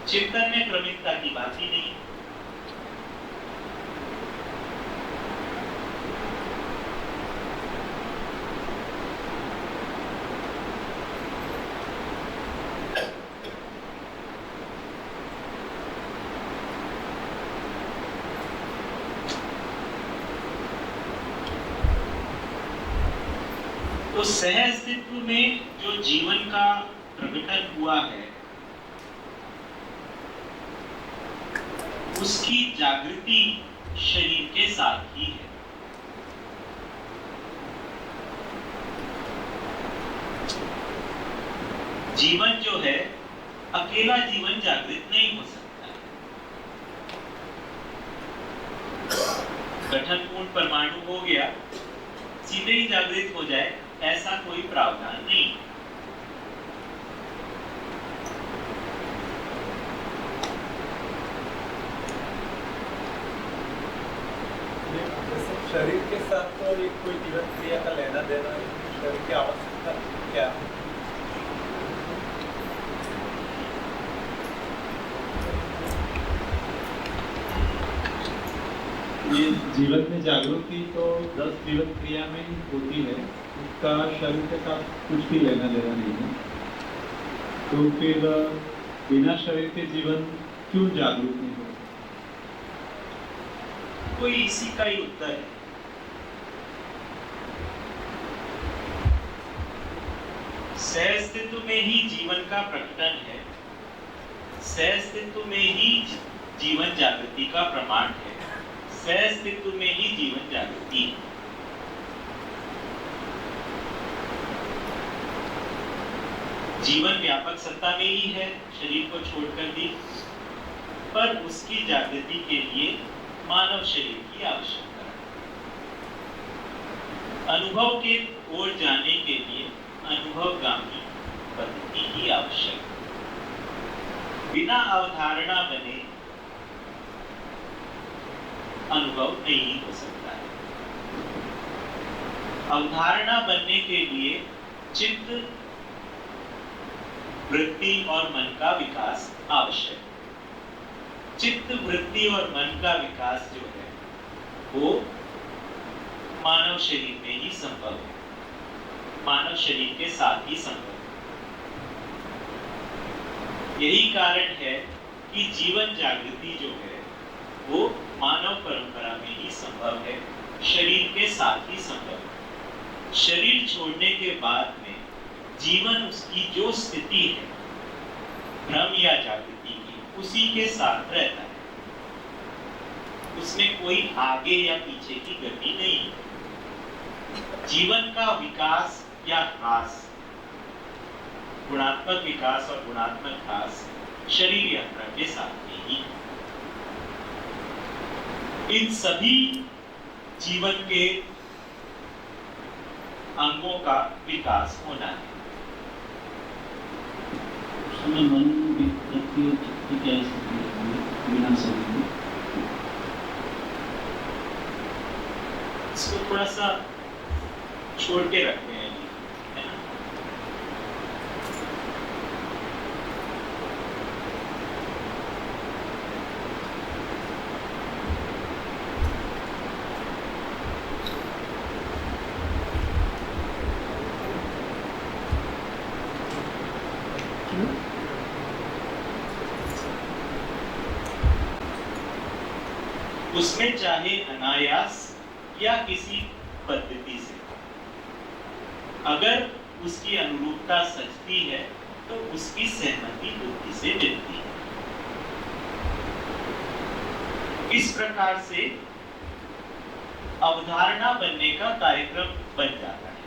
चिंतन में क्रमिकता की बात ही नहीं। तो सहअस्तित्व में जो जीवन का प्रकटन हुआ है, उसकी जागृति शरीर के साथ ही है। जीवन जो है, अकेला जीवन जागृत नहीं हो सकता है। गठनपूर्ण परमाणु हो गया, सीधे ही जागृत हो जाए, ऐसा कोई प्रावधान नहीं। शरीर के साथ तो एक कोई जीवन क्रिया का लेना देना है, शरीर की आवश्यकता क्या है? ये जीवन में जागृति तो 10 जीवन क्रिया में ही होती है, उसका शरीर के साथ कुछ भी लेना देना नहीं है। तो फिर बिना शरीर के जीवन क्यों जागरूक नहीं हो? कोई इसी का ही उत्तर है। सहअस्तित्व में ही जीवन का प्रकटन है, सहअस्तित्व में ही जीवन जागृति का प्रमाण है, सहअस्तित्व में ही जीवन जागृति है। जीवन व्यापक सत्ता में ही है, शरीर को छोड़कर भी, पर उसकी जागृति के लिए मानव शरीर की आवश्यकता है। अनुभव के ओर जाने के लिए अनुभवगामी पद्धति की आवश्यकता है। बिना अवधारणा बने अनुभव नहीं हो सकता है। अवधारणा बनने के लिए चित्त, वृत्ति और मन का विकास आवश्यक है। चित्त, वृत्ति और मन का विकास जो है वो मानव शरीर में ही संभव है, मानव शरीर के साथ ही संभव है। यही कारण है कि जीवन जागृति जो है वो मानव परंपरा में ही संभव है, शरीर के साथ ही संभव है। शरीर छोड़ने के बाद में जीवन उसकी जो स्थिति है, भ्रम या जागृति की, उसी के साथ रहता है। उसमें कोई आगे या पीछे की गति नहीं है। जीवन का विकास या ह्रास, गुणात्मक विकास और गुणात्मक ह्रास शरीर यात्रा के साथ में ही। इन सभी जीवन के अंगों का विकास होना है। उसमें मन विकृति और चित्त क्या बिना शरीर में? इसको थोड़ा सा छोड़ के रखते हैं, है ना? उसमें चाहे अनायास या किसी पद्धति से, अगर उसकी अनुरूपता सचती है तो उसकी सहमति बुद्धि से मिलती है। इस प्रकार से अवधारणा बनने का कार्यक्रम बन जाता है।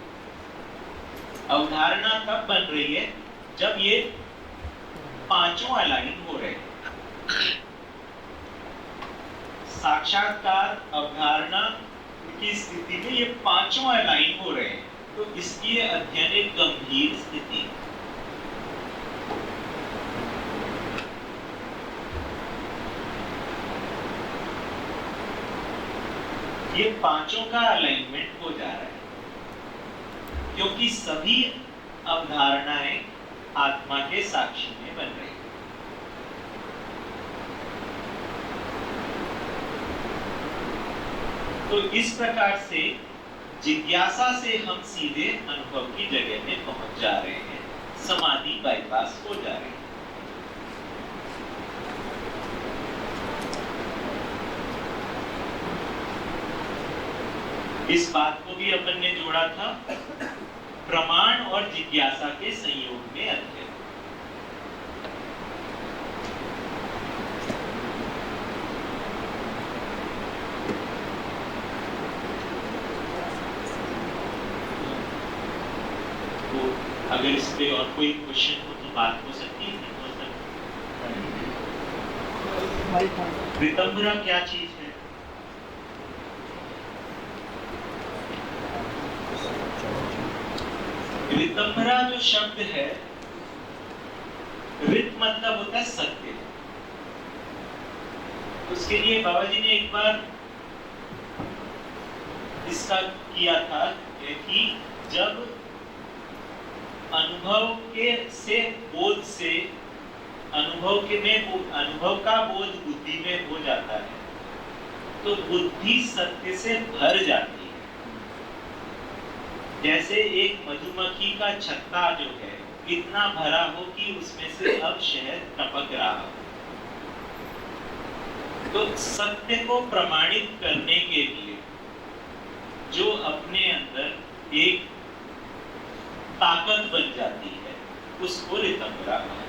अवधारणा तब बन रही है जब ये पांचों अलाइन हो रहे हैं। साक्षात्कार, अवधारणा की स्थिति में ये पांचों अलाइन हो रहे हैं, तो इसकी अध्ययन एक गंभीर स्थिति है। ये पांचों का अलाइनमेंट हो जा रहा है, क्योंकि सभी अवधारणाएं आत्मा के साक्षी में बन रही है। तो इस प्रकार से जिज्ञासा से हम सीधे अनुभव की जगह में पहुंच जा रहे हैं, समाधि बाईपास हो जा रही है। इस बात को भी अपन ने जोड़ा था प्रमाण और जिज्ञासा के संयोग में अध्ययन। तो अगर इस पे और कोई क्वेश्चन हो तो बात हो सकती है। वितंबरा क्या चीज है? वितंबरा जो शब्द है, वित मतलब होता है सत्य। उसके लिए बाबा जी ने एक बार इसका किया था कि जब अनुभव के से बोध से अनुभव का बोध बुद्धि में हो जाता है, तो बुद्धि सत्य से भर जाती है। जैसे एक मधुमक्खी का छत्ता जो है इतना भरा हो कि उसमें से अब शहद टपक रहा हो। तो सत्य को प्रमाणित करने के लिए जो अपने अंदर एक ताकत बन जाती है, उसको रितंबरा है।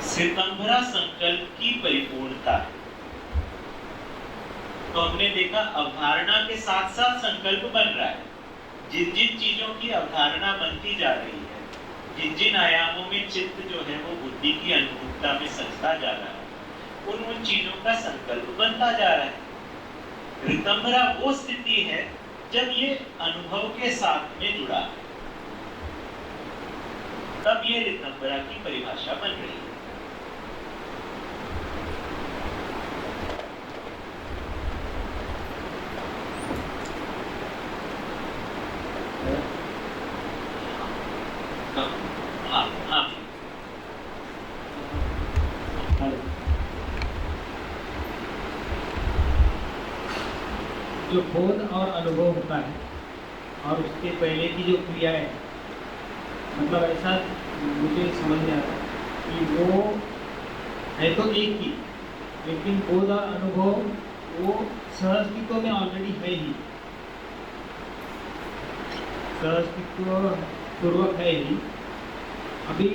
सितंबरा संकल्प की परिपूर्णता है। तो हमने देखा अवधारणा के साथ साथ संकल्प बन रहा है। जिन जिन चीजों की अवधारणा बनती जा रही है, जिन जिन आयामों में चित्त जो है वो बुद्धि की अनुभूतता में सजता जा रहा है, उन उन चीजों का संकल्प बनता जा रहा है। रितंबरा वो स्थिति है जब ये अनुभव के साथ में जुड़ा है, तब ये रितंबरा की परिभाषा बन रही है। जो बोध और अनुभव होता है और उसके पहले की जो क्रिया है, मतलब ऐसा मुझे समझ में आता है कि वो है तो एक ही, लेकिन बोध और अनुभव वो सहअस्तित्व में ऑलरेडी है ही, सहअस्तित्व पूर्वक है ही। अभी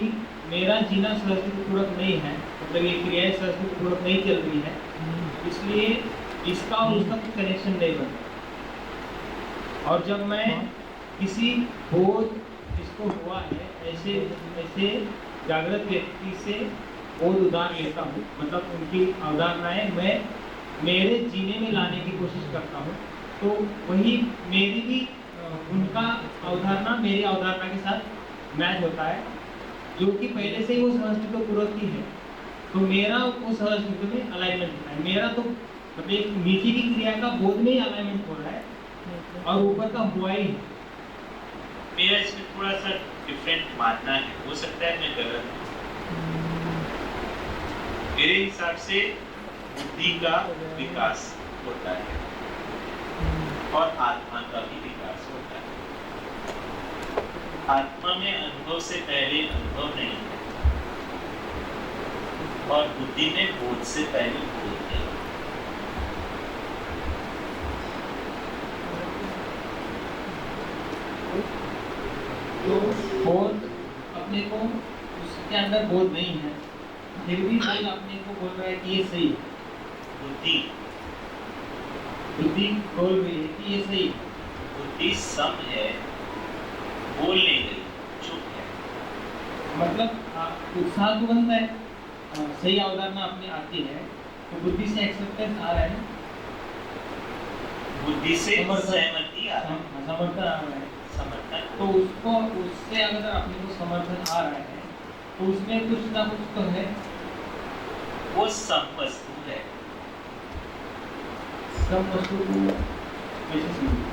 मेरा जीना सहअस्तित्व पूर्वक नहीं है, मतलब ये क्रियाएं सहअस्तित्व पूर्वक नहीं चल रही है, इसलिए इसका और उसका कोई कनेक्शन नहीं बनता। और जब मैं किसी बोध जिसको हुआ है ऐसे ऐसे जागृत व्यक्ति से बोध उधार लेता हूँ, मतलब उनकी अवधारणाएं मैं मेरे जीने में लाने की कोशिश करता हूँ, तो वही मेरी भी उनका अवधारणा मेरी अवधारणा के साथ मैच होता है, जो कि पहले से ही वो सहअस्तित्व पूर्वक ही है। तो मेरा वो सहअस्तित्व में अलाइनमेंट होता है। मेरा तो मतलब एक नीचे की क्रिया का बोध में ही अलाइनमेंट हो रहा है और ऊपर का हुआ ही। मेरा इसमें थोड़ा सा डिफरेंट मानना है, हो सकता है मैं गलत हूँ। मेरे हिसाब से बुद्धि का विकास होता है और आत्मा का भी विकास होता है। आत्मा में अनुभव से पहले अनुभव नहीं है और बुद्धि में बोध से पहले बोध नहीं है। तो बोध अपने को, उसके अंदर बोध नहीं है, फिर भी बोध अपने को बोल रहा है कि ये सही है। बुद्धि बोल रही है कि ये सही है। बुद्धि सम है, बोल नहीं रही, चुप है। मतलब उत्साह तो बनता है, सही अवधारणा अपनी आती है, तो बुद्धि से एक्सेप्टेंस आ रहा है, बुद्धि से सहमति आ रहा है, समर्थन आ रहा है, समर्थन। तो उसको उससे अगर अपने को समर्थन आ रहा है तो उसमें कुछ ना कुछ तो है, वो सम वस्तु है। सब वस्तु को कैसे समझें?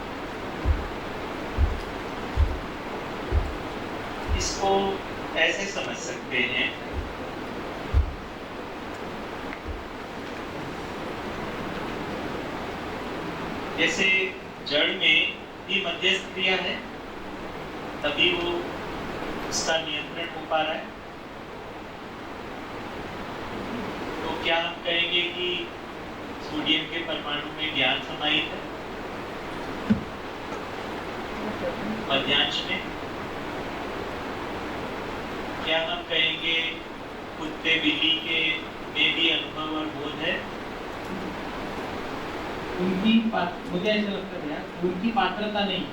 इसको ऐसे समझ सकते हैं, जैसे जड़ में भी मध्यस्थ क्रिया है, तभी वो उसका नियंत्रण हो पा रहा है। तो क्या हम कहेंगे कि सोडियम के परमाणु में ज्ञान समाहित है मध्यांश में? क्या हम कहेंगे कुत्ते बिल्ली के में भी अनुभव और बोध है? मुझे ऐसा लगता है यार, उनकी पात्रता नहीं,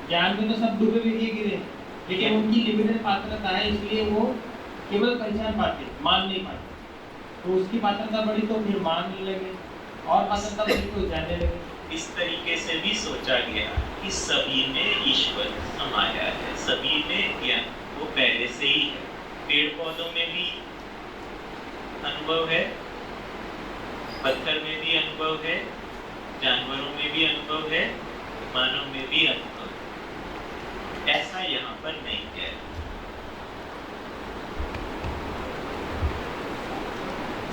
ज्ञान में तो सब डूबे हुए गिरे, लेकिन उनकी लिमिटेड पात्रता है, इसलिए वो केवल पहचान पाते, मान नहीं पाते। तो उसकी पात्रता बढ़ी तो फिर मानने लगे, और पात्रता बढ़ी तो जानने लगे। इस तरीके से भी सोचा गया कि सभी में ईश्वर समाया है, सभी में ज्ञान वो पहले से ही है। पेड़ पौधों में भी अनुभव है, पत्थर में भी अनुभव है, जानवरों में भी अनुभव है, मानव में भी अनुभव है। ऐसा यहाँ पर नहीं है।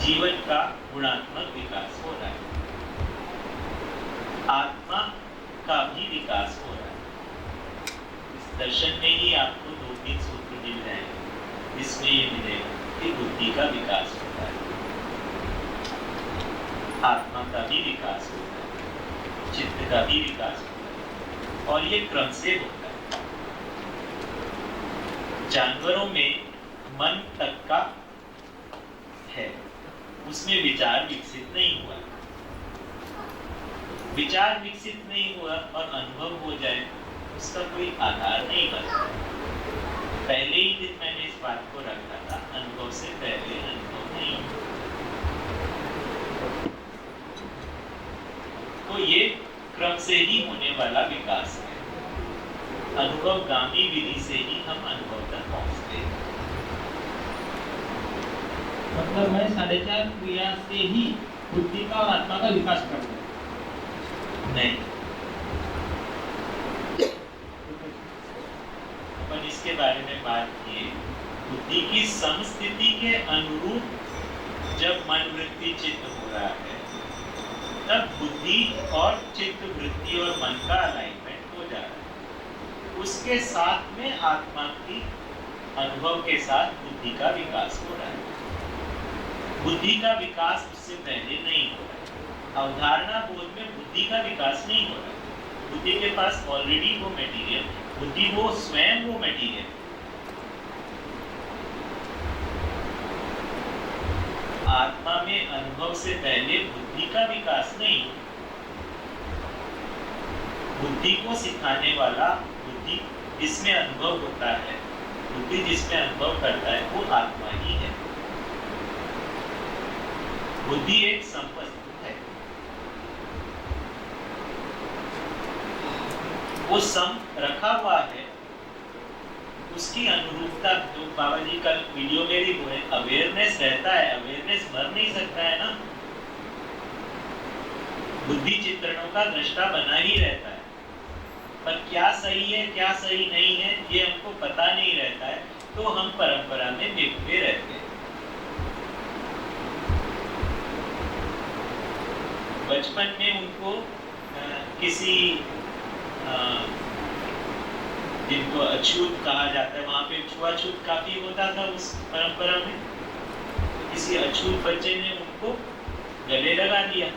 जीवन का गुणात्मक विकास हो रहा है, आत्मा का भी विकास हो रहा है। इस दर्शन में ही आपको 2-3 सूत्र मिल रहे हैं, जिसमें ये मिलेगा कि बुद्धि का विकास होता है, आत्मा का भी विकास होता है, चित्त का भी विकास होता है, और ये क्रम से होता है। जानवरों में मन तक का है, उसमें विचार विकसित नहीं हुआ। विचार विकसित नहीं हुआ और अनुभव हो जाए, उसका कोई आधार नहीं बनता। पहले ही दिन मैंने इस बात को रखा था, अनुभव से पहले अनुभव नहीं। तो ये क्रम से ही होने वाला विकास है। अनुभवगामी विधि से ही हम अनुभव तक पहुंचते हैं। मतलब मैं 4.5 क्रिया से ही बुद्धि का और आत्मा का विकास कर रहा हूँ? नहीं, अपन इसके बारे में बात किए। बुद्धि की समस्थिति के अनुरूप जब मन वृत्ति चित्त हो रहा है, तब बुद्धि और चित्त वृत्ति और मन का अलाइनमेंट हो जा रहा है। उसके साथ में आत्मा की अनुभव के साथ बुद्धि का विकास हो रहा है। बुद्धि का विकास उससे पहले नहीं हो रहा है। अवधारणा बोध में बुद्धि का विकास नहीं हो रहा है। बुद्धि के पास ऑलरेडी वो मटेरियल, बुद्धि वो स्वयं वो मटेरियल। आत्मा में अनुभव से पहले बुद्धि का विकास नहीं। बुद्धि को सिखाने वाला, बुद्धि जिसमें अनुभव होता है, बुद्धि जिसमें अनुभव करता है, वो आत्मा ही है। बुद्धि एक संपत्ति है, वो सम रखा हुआ है। उसकी अनुरूपता, जो बाबा जी कल वीडियो में भी बोले, अवेयरनेस रहता है, अवेयरनेस मर नहीं सकता है ना। बुद्धि चित्रणों का दृष्टा बना ही रहता है, पर क्या सही है क्या सही नहीं है ये हमको पता नहीं रहता है, तो हम परंपरा में लिपटे रहते हैं। बचपन में उनको किसी जिनको अछूत कहा जाता है, वहां पे छुआछूत काफी होता था उस परंपरा में। तो किसी अछूत बच्चे ने उनको गले लगा दिया,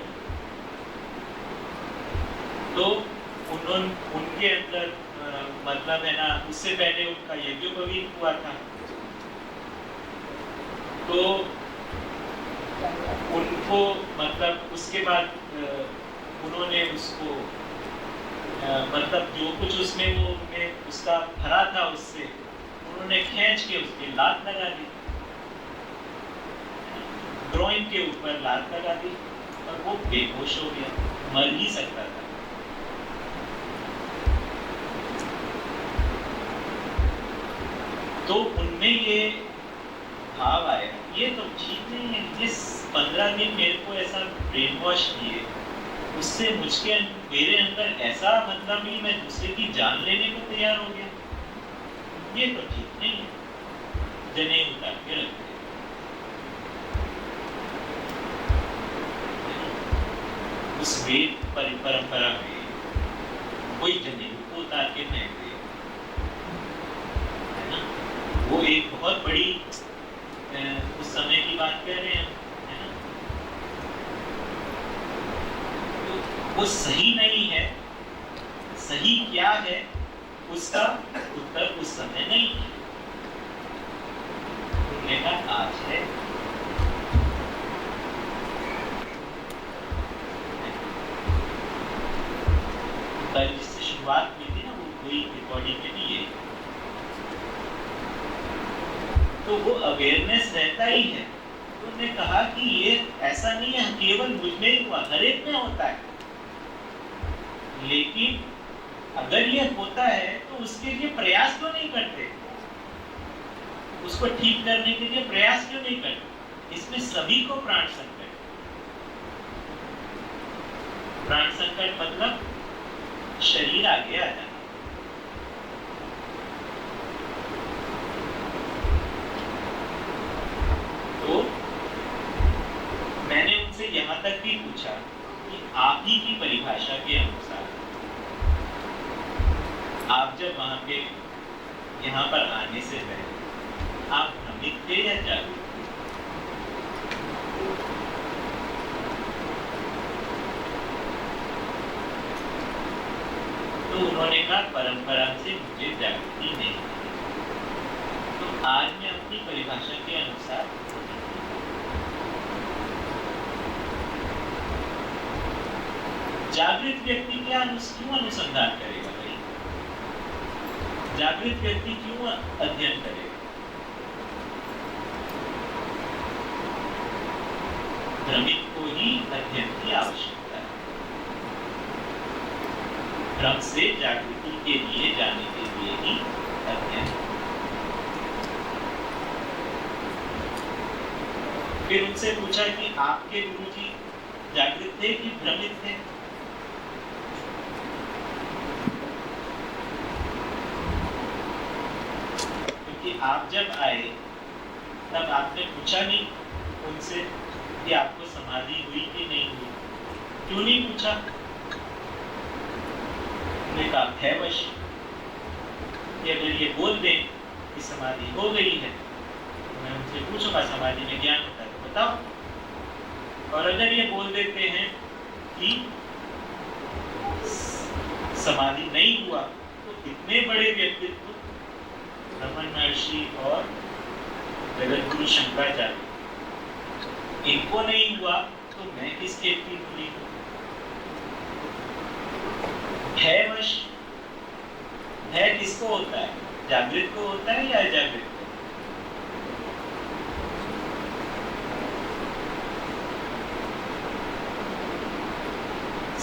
तो उनके अंदर मतलब है ना, उससे पहले उनका यज्ञोपवीत हुआ था, तो उनको मतलब उसके बाद उन्होंने उसको मतलब जो कुछ उसमें वो उसका भरा था, उससे उन्होंने खींच के उसके लात लगा दी, ड्राइंग के ऊपर लात लगा दी, और वो बेहोश हो गया, मर ही सकता था। तो उनमें ये भाव आया, ये तो ठीक नहीं है। जिस 15 दिन मेरे को ऐसा ब्रेन वॉश किए, उससे मेरे अंदर ऐसा मतलब नहीं, मैं दूसरे की जान लेने को तैयार हो गया, ये तो ठीक नहीं है। जनेऊ उतार के रख दे। उस वेद परंपरा में कोई जनेऊ को उतार के फेंक दे, है ना? वो एक बहुत बड़ी उस समय की बात कर रहे हैं, है ना? तो वो सही नहीं है। सही क्या है उसका उत्तर उस समय नहीं है। आज है। कल जिससे शुरुआत हुई थी ना, वो कोई रिकॉर्डिंग में नहीं है, तो वो अवेयरनेस रहता ही है। तो उन्होंने कहा कि ये ऐसा नहीं है केवल मुझ में ही हुआ, हर एक में होता है। लेकिन अगर ये होता है तो उसके लिए प्रयास क्यों नहीं करते? उसको ठीक करने के लिए प्रयास क्यों नहीं करते? इसमें सभी को प्राण संकट। प्राण संकट मतलब शरीर आगे आ जाना। तो मैंने उनसे यहां तक भी पूछा कि आप ही की परिभाषा के अनुसार आप जब वहां पे यहां पर आने से पहले आप भ्रमित थे या जागरूक? तो उन्होंने कहा परंपरा से मुझे जागृति नहीं। तो आज मैं अपनी परिभाषा के अनुसार जागृत व्यक्ति क्या क्यों अनुसंधान करेगा भाई? जागृत व्यक्ति क्यों अध्ययन करेगा? भ्रमित को ही अध्ययन की आवश्यकता है। भ्रम से जागृति के लिए जाने के लिए ही अध्ययन। फिर उनसे पूछा कि आपके गुरुजी जागृत थे कि भ्रमित थे? क्योंकि आप जब आए तब आपने पूछा नहीं उनसे कि आपको समाधि हुई कि नहीं हुई। क्यों नहीं पूछा? उन्होंने कहा भयवश कि अगर ये बोल दें कि समाधि हो गई है तो मैं उनसे पूछूंगा समाधि में ज्ञान होता है तो बताओ। और अगर ये बोल देते हैं कि समाधि नहीं हुआ तो इतने बड़े व्यक्तित्व रमन महर्षि और जगत गुरु शंकराचार्य, इनको नहीं हुआ तो मैं किसके की हुई? भयवश। भय किसको होता है? जागृत को होता है या अजागृत को?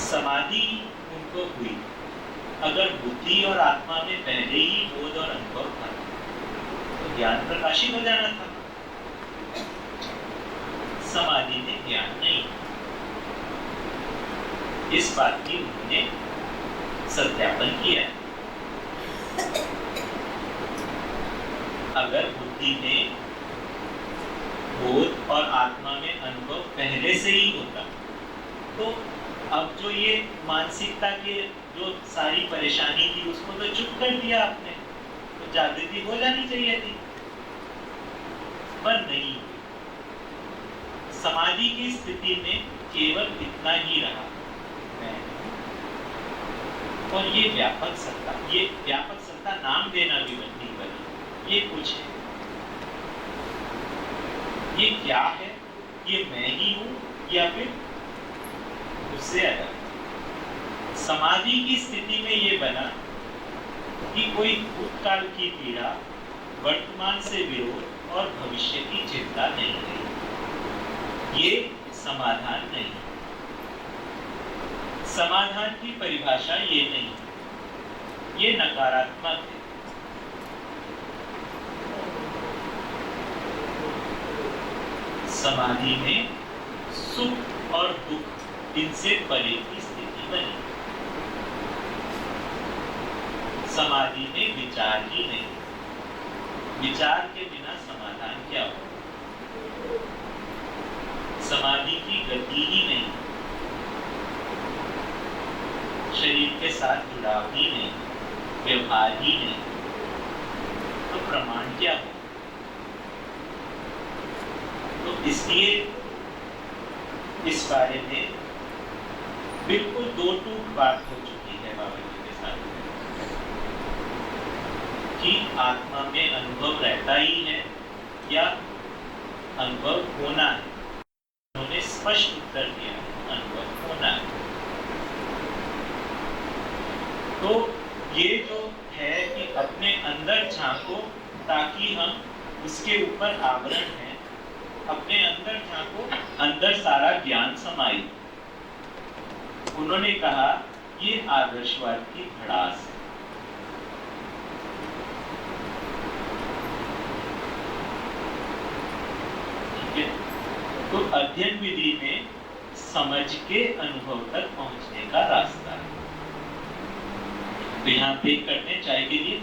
समाधि उनको हुई। अगर बुद्धि और आत्मा में पहले ही बोध और अनुभव था तो ज्ञान प्रकाशित हो जाना था। समाधि में ज्ञान नहीं। इस बात की उन्होंने सत्यापन किया। अगर बुद्धि में बोध और आत्मा में अनुभव पहले से ही होता तो अब जो ये मानसिकता के जो सारी परेशानी थी उसको तो चुप कर दिया आपने, तो जागृति हो जानी चाहिए थी, पर नहीं। समाधि की स्थिति में केवल इतना ही रहा मैं, और ये व्यापक सत्ता नाम देना भी नहीं बनी। ये कुछ है, ये क्या है? ये मैं ही हूं या फिर उससे अलग? समाधि की स्थिति में ये बना कि कोई भूतकाल की पीड़ा, वर्तमान से विरोध और भविष्य की चिंता नहीं रही। ये समाधान नहीं। समाधान की परिभाषा ये नहीं, ये नकारात्मक है। समाधि में सुख और दुख इनसे परे की स्थिति बनी। समाधि में विचार ही नहीं, विचार के बिना समाधान क्या हो? समाधि की गति ही नहीं, शरीर के साथ जुड़ाव ही नहीं, व्यवहार ही नहीं, तो प्रमाण क्या हो? तो इसलिए इस बारे में बिल्कुल दो टूक बात हो चुकी है बाबा जी के साथ कि आत्मा में अनुभव रहता ही है या अनुभव होना है। उन्होंने स्पष्ट उत्तर दिया, अनुभव होना है। तो ये जो है कि अपने अंदर झांको ताकि हम उसके ऊपर आवरण है, अपने अंदर झांको, अंदर सारा ज्ञान समाई। उन्होंने कहा ये आदर्शवाद की भड़ास है। ठीक है, तो अध्ययन विधि में समझ के अनुभव तक पहुंचने का रास्ता है। तो यहाँ पे करने चाय के लिए